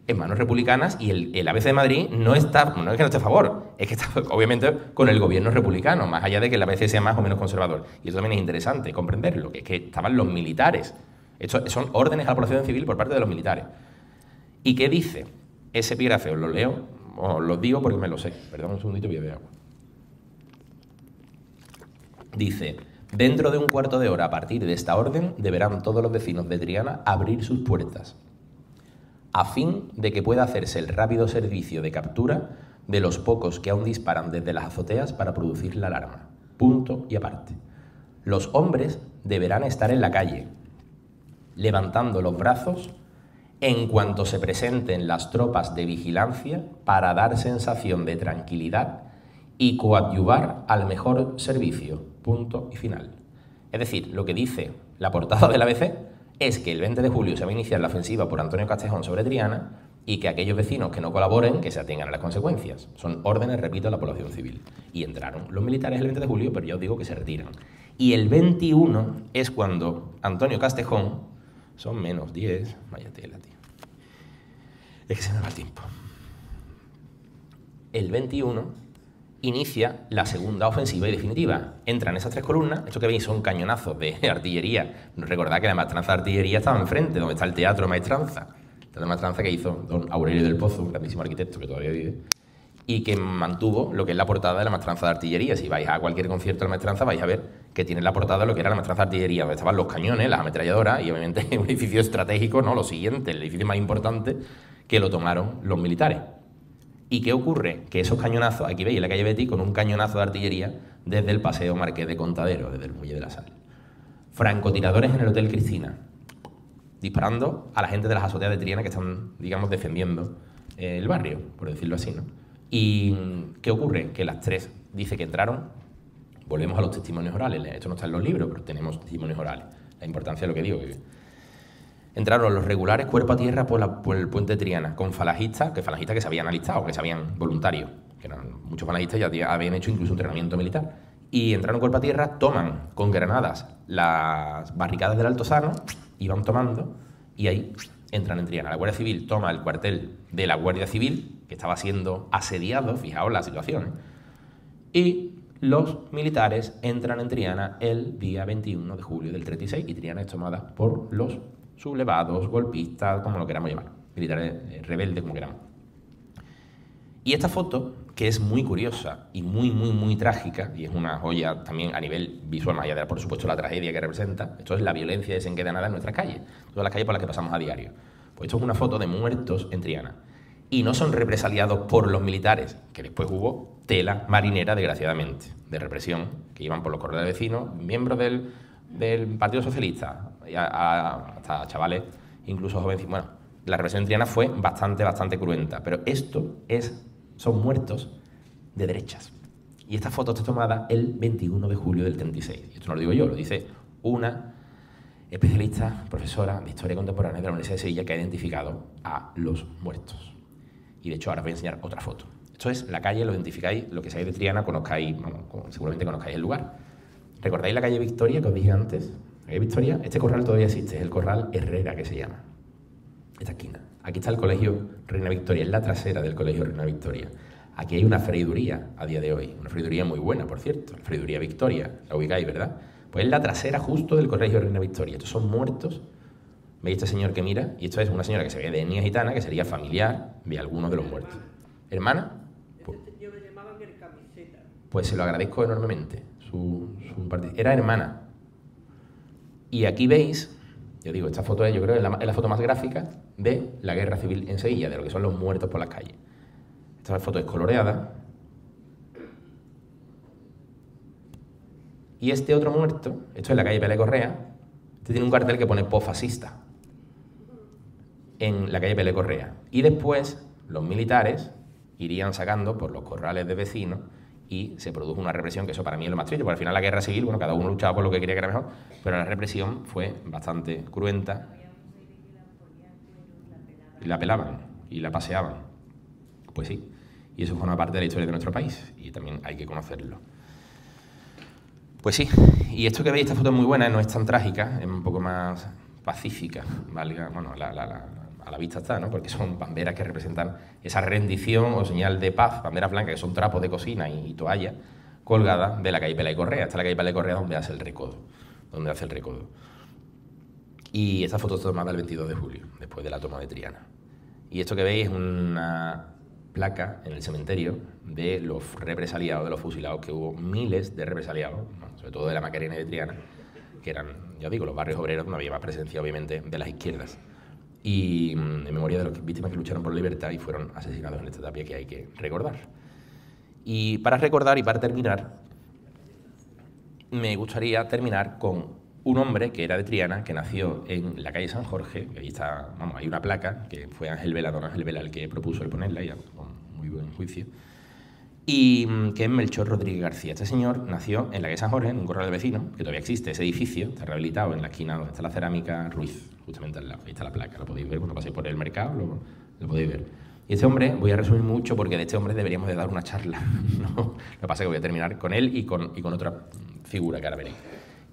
en manos republicanas y el ABC de Madrid no es que no esté a favor, es que está obviamente con el gobierno republicano, más allá de que el ABC sea más o menos conservador. Y eso también es interesante comprenderlo, que es que estaban los militares. Estos son órdenes a la población civil por parte de los militares. ¿Y qué dice ese epígrafe? Os lo leo, os lo digo porque me lo sé. Perdón un segundito, voy a beber agua. Dice: dentro de un cuarto de hora a partir de esta orden deberán todos los vecinos de Triana abrir sus puertas a fin de que pueda hacerse el rápido servicio de captura de los pocos que aún disparan desde las azoteas para producir la alarma. Punto y aparte. Los hombres deberán estar en la calle, levantando los brazos en cuanto se presenten las tropas de vigilancia para dar sensación de tranquilidad y coadyuvar al mejor servicio. Punto y final. Es decir, lo que dice la portada del ABC es que el 20 de julio se va a iniciar la ofensiva por Antonio Castejón sobre Triana y que aquellos vecinos que no colaboren, que se atengan a las consecuencias. Son órdenes, repito, a la población civil. Y entraron los militares el 20 de julio, pero ya os digo que se retiran. Y el 21 es cuando Antonio Castejón, son menos 10, vaya tela, tío. Es que se me va el tiempo. El 21 inicia la segunda ofensiva y definitiva. Entran esas 3 columnas, esto que veis son cañonazos de artillería. Recordad que la maestranza de artillería estaba enfrente, donde está el Teatro Maestranza. El Teatro Maestranza que hizo don Aurelio del Pozo, un grandísimo arquitecto que todavía vive, y que mantuvo lo que es la portada de la maestranza de artillería. Si vais a cualquier concierto de la maestranza vais a ver que tiene la portada de lo que era la maestranza de artillería, donde estaban los cañones, las ametralladoras y obviamente un edificio estratégico, no, lo siguiente, el edificio más importante que lo tomaron los militares. ¿Y qué ocurre? Que esos cañonazos, aquí veis en la calle Betty, con un cañonazo de artillería desde el Paseo Marqués de Contadero, desde el Muelle de la Sal. Francotiradores en el Hotel Cristina, disparando a la gente de las azoteas de Triana que están, digamos, defendiendo el barrio, por decirlo así, ¿no? ¿Y qué ocurre? Que las tres dice que entraron, volvemos a los testimonios orales, esto no está en los libros, pero tenemos testimonios orales, la importancia de lo que digo. Que entraron los regulares cuerpo a tierra por el puente de Triana, con falangistas que se habían alistado, que se habían voluntarios, que eran muchos falangistas ya habían hecho incluso un entrenamiento militar. Y entraron cuerpo a tierra, toman con granadas las barricadas del Altozano, y van tomando, y ahí entran en Triana. La Guardia Civil toma el cuartel de la Guardia Civil, que estaba siendo asediado, fijaos la situación, y los militares entran en Triana el día 21 de julio del 36, y Triana es tomada por los sublevados, golpistas, como lo queramos llamar, militares rebeldes, como queramos. Y esta foto, que es muy curiosa y muy trágica, y es una joya también a nivel visual, más allá de, por supuesto, la tragedia que representa, esto es la violencia desencadenada en nuestras calles, todas las calles por las que pasamos a diario. Pues esto es una foto de muertos en Triana. Y no son represaliados por los militares, que después hubo tela marinera, desgraciadamente, de represión, que iban por los corredores vecinos, miembros del Partido Socialista, hasta chavales, incluso jóvenes. Bueno, la represión en Triana fue bastante cruenta, pero son muertos de derechas. Y esta foto está tomada el 21 de julio del 36. Y esto no lo digo yo, lo dice una especialista, profesora de Historia Contemporánea de la Universidad de Sevilla, que ha identificado a los muertos. Y de hecho ahora os voy a enseñar otra foto. Esto es la calle, lo identificáis, lo que sabéis de Triana, conozcáis, seguramente conozcáis el lugar. ¿Recordáis la calle Victoria que os dije antes? La calle Victoria, este corral todavía existe, es el corral Herrera, que se llama. Esta esquina. Aquí está el colegio Reina Victoria, es la trasera del colegio Reina Victoria. Aquí hay una freiduría a día de hoy, una freiduría muy buena, por cierto, la freiduría Victoria, la ubicáis, ¿verdad? Pues es la trasera justo del colegio Reina Victoria. Estos son muertos. ¿Veis este señor que mira? Y esto es una señora que se ve de etnia gitana, que sería familiar de alguno de los muertos. ¿Hermana? Yo me llamaban el camiseta. Pues se lo agradezco enormemente. Era hermana. Y aquí veis, yo digo, esta foto yo creo es la foto más gráfica de la guerra civil en Sevilla, de lo que son los muertos por las calles. Esta foto es coloreada. Y este otro muerto, esto es la calle Pelé Correa, este tiene un cartel que pone posfascista en la calle Pelé Correa. Y después los militares irían sacando por los corrales de vecinos y se produjo una represión, que eso para mí es lo más triste, porque al final la guerra civil, bueno, cada uno luchaba por lo que quería que era mejor, pero la represión fue bastante cruenta. Y la pelaban y la paseaban. Pues sí, y eso forma parte de la historia de nuestro país y también hay que conocerlo. Pues sí, y esto que veis, esta foto es muy buena, no es tan trágica, es un poco más pacífica, valga, bueno, a la vista está, ¿no? Porque son banderas que representan esa rendición o señal de paz, banderas blancas que son trapos de cocina y toallas colgadas de la calle Pelay Correa. Esta es la calle Pelay Correa donde hace el recodo, Y esta foto está tomada el 22 de julio, después de la toma de Triana. Y esto que veis es una placa en el cementerio de los represaliados, de los fusilados, que hubo miles de represaliados, ¿no? Sobre todo de la Macarena y de Triana, que eran, ya digo, los barrios obreros donde había más presencia, obviamente, de las izquierdas. Y en memoria de las víctimas que lucharon por la libertad y fueron asesinados en esta tapia que hay que recordar. Y para recordar y para terminar, me gustaría terminar con un hombre que era de Triana, que nació en la calle San Jorge, que ahí está, vamos, hay una placa, que fue Ángel Vela, don Ángel Vela, el que propuso el ponerla, y con muy buen juicio, y que es Melchor Rodríguez García. Este señor nació en la calle San Jorge, en un corral de vecinos, que todavía existe, ese edificio, está rehabilitado en la esquina donde está la cerámica Ruiz, justamente al lado, ahí está la placa, lo podéis ver, cuando paséis por el mercado, lo podéis ver. Y este hombre, voy a resumir mucho porque de este hombre deberíamos de dar una charla, ¿no? Lo que pasa es que voy a terminar con él y con otra figura que ahora veréis.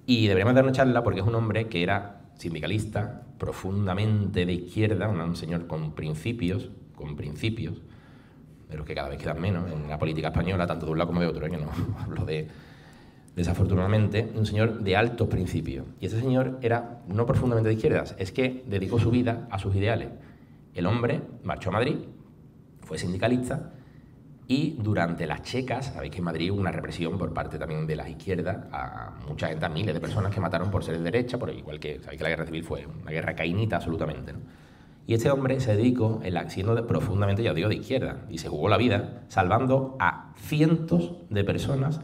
Y deberíamos dar una charla porque es un hombre que era sindicalista, profundamente de izquierda, un señor con principios, de los que cada vez quedan menos en la política española, tanto de un lado como de otro, que no hablo de desafortunadamente, un señor de altos principios. Y ese señor era no profundamente de izquierdas, es que dedicó su vida a sus ideales. El hombre marchó a Madrid, fue sindicalista, y durante las checas, sabéis que en Madrid hubo una represión por parte también de las izquierdas a mucha gente, a miles de personas que mataron por ser de derecha, por igual que sabéis que la guerra civil fue una guerra caínita absolutamente, ¿no? Y este hombre se dedicó, siendo profundamente, ya os digo, de izquierda, y se jugó la vida salvando a cientos de personas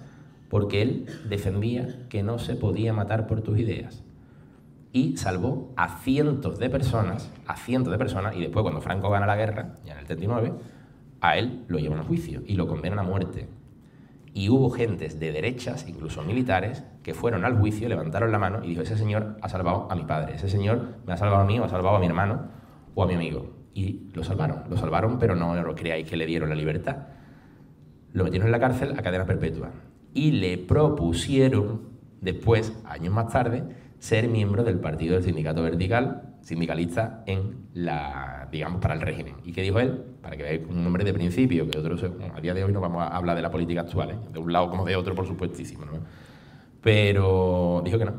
porque él defendía que no se podía matar por tus ideas. Y salvó a cientos de personas, y después cuando Franco gana la guerra, ya en el 39, a él lo llevan a juicio y lo condenan a muerte. Y hubo gentes de derechas, incluso militares, que fueron al juicio, levantaron la mano y dijo: ese señor ha salvado a mi padre, ese señor me ha salvado a mí o ha salvado a mi hermano o a mi amigo. Y lo salvaron, pero no lo creáis que le dieron la libertad. Lo metieron en la cárcel a cadena perpetua. Y le propusieron, después, años más tarde, ser miembro del partido del sindicato vertical, sindicalista en la, digamos, para el régimen. ¿Y qué dijo él? Para que veáis un hombre de principio, que otros, a día de hoy no vamos a hablar de la política actual, ¿eh? De un lado como de otro, por supuestísimo, ¿no? Pero dijo que no.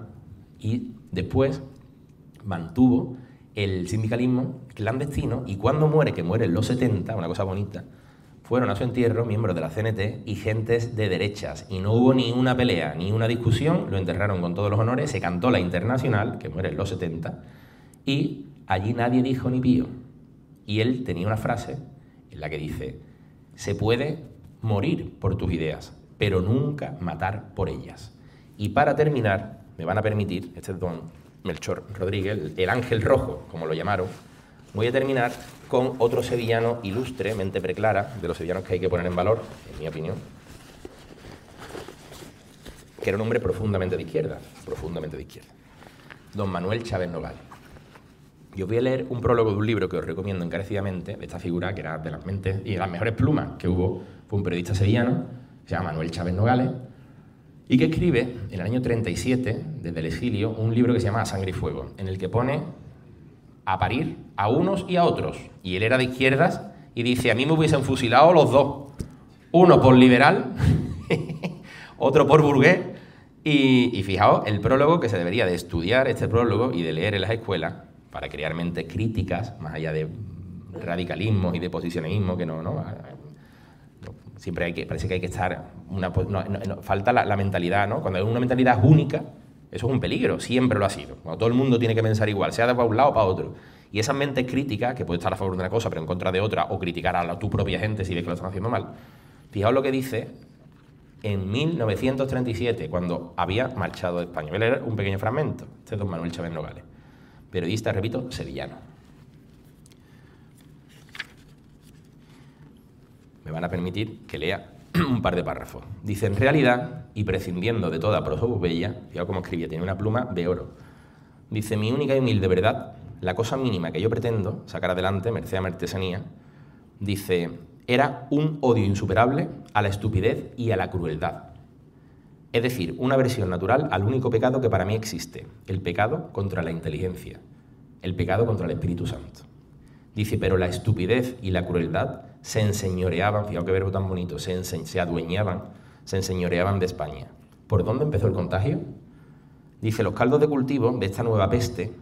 Y después mantuvo el sindicalismo clandestino, y cuando muere, que muere en los 70, una cosa bonita, fueron a su entierro miembros de la CNT y gentes de derechas, y no hubo ni una pelea, ni una discusión, lo enterraron con todos los honores, se cantó la Internacional, que muere en los 70, y allí nadie dijo ni pío. Y él tenía una frase en la que dice: se puede morir por tus ideas, pero nunca matar por ellas. Y para terminar, me van a permitir, este es don Melchor Rodríguez, el ángel rojo, como lo llamaron, voy a terminar con otro sevillano ilustre, mente preclara, de los sevillanos que hay que poner en valor, en mi opinión, que era un hombre profundamente de izquierda, don Manuel Chávez Nogales. Yo voy a leer un prólogo de un libro que os recomiendo encarecidamente, de esta figura que era de las mentes y de las mejores plumas que hubo, fue un periodista sevillano, se llama Manuel Chávez Nogales, y que escribe en el año 37, desde el exilio, un libro que se llama A Sangre y Fuego, en el que pone a parir a unos y a otros. Y él era de izquierdas y dice: a mí me hubiesen fusilado los dos, uno por liberal, otro por burgués. Y fijaos, el prólogo, que se debería de estudiar este prólogo y de leer en las escuelas para crear mentes críticas, más allá de radicalismos y de posicionismo, que no siempre parece que hay que estar, falta la mentalidad, ¿no? Cuando hay una mentalidad única, eso es un peligro, siempre lo ha sido. Cuando todo el mundo tiene que pensar igual, sea de para un lado o para otro. Y esas mentes críticas, que puede estar a favor de una cosa pero en contra de otra, o criticar a tu propia gente si ves que lo están haciendo mal. Fijaos lo que dice en 1937, cuando había marchado de España. Voy a leer un pequeño fragmento. Este es don Manuel Chávez Nogales, periodista, repito, sevillano. Me van a permitir que lea un par de párrafos. Dice: en realidad, y prescindiendo de toda prosopopella, fíjate cómo escribía, tiene una pluma de oro. Dice: mi única y humilde verdad, la cosa mínima que yo pretendo sacar adelante, merced a mi artesanía, dice, era un odio insuperable a la estupidez y a la crueldad. Es decir, una aversión natural al único pecado que para mí existe, el pecado contra la inteligencia, el pecado contra el Espíritu Santo. Dice: pero la estupidez y la crueldad se enseñoreaban, fijaos qué verbo tan bonito, se enseñoreaban de España. ¿Por dónde empezó el contagio? Dice: los caldos de cultivo de esta nueva peste,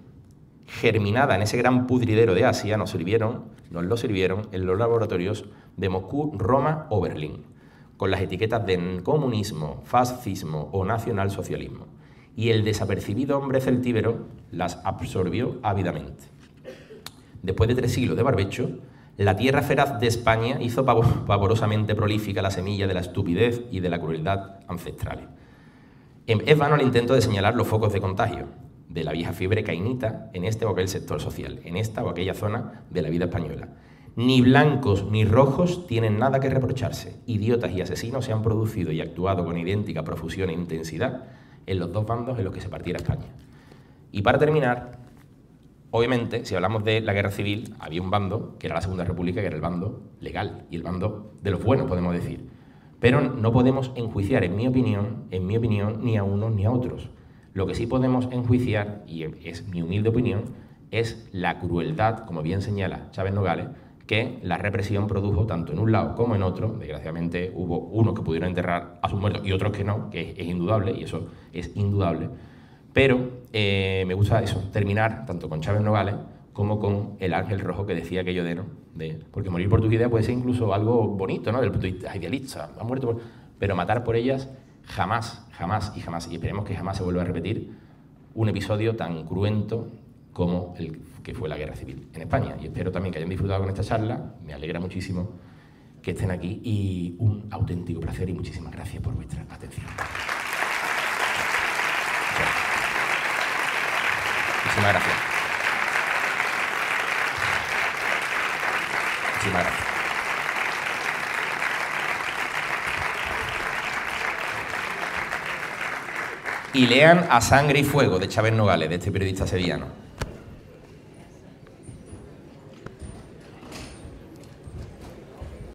germinada en ese gran pudridero de Asia, nos lo sirvieron en los laboratorios de Moscú, Roma o Berlín, con las etiquetas de comunismo, fascismo o nacionalsocialismo. Y el desapercibido hombre celtíbero las absorbió ávidamente. Después de 3 siglos de barbecho, la tierra feraz de España hizo pavorosamente prolífica la semilla de la estupidez y de la crueldad ancestrales. Es vano el intento de señalar los focos de contagio de la vieja fiebre cainita en este o aquel sector social, en esta o aquella zona de la vida española. Ni blancos ni rojos tienen nada que reprocharse. Idiotas y asesinos se han producido y actuado con idéntica profusión e intensidad en los dos bandos en los que se partiera España. Y para terminar, obviamente, si hablamos de la guerra civil, había un bando, que era la Segunda República, que era el bando legal y el bando de los buenos, podemos decir. Pero no podemos enjuiciar, en mi opinión, ni a unos ni a otros. Lo que sí podemos enjuiciar, y es mi humilde opinión, es la crueldad, como bien señala Chávez Nogales, que la represión produjo tanto en un lado como en otro. Desgraciadamente hubo unos que pudieron enterrar a sus muertos y otros que no, que es indudable, y eso es indudable. Pero me gusta eso, terminar tanto con Chávez Nogales como con el ángel rojo que decía aquello porque morir por tus ideas puede ser incluso algo bonito, ¿no? Del punto de vista idealista, ha muerto pero matar por ellas jamás, jamás y jamás. Y esperemos que jamás se vuelva a repetir un episodio tan cruento como el que fue la guerra civil en España. Y espero también que hayan disfrutado con esta charla. Me alegra muchísimo que estén aquí y un auténtico placer y muchísimas gracias por vuestra atención. Muchísimas gracias. Muchísimas gracias. y lean A Sangre y Fuego, de Chávez Nogales, de este periodista sevillano.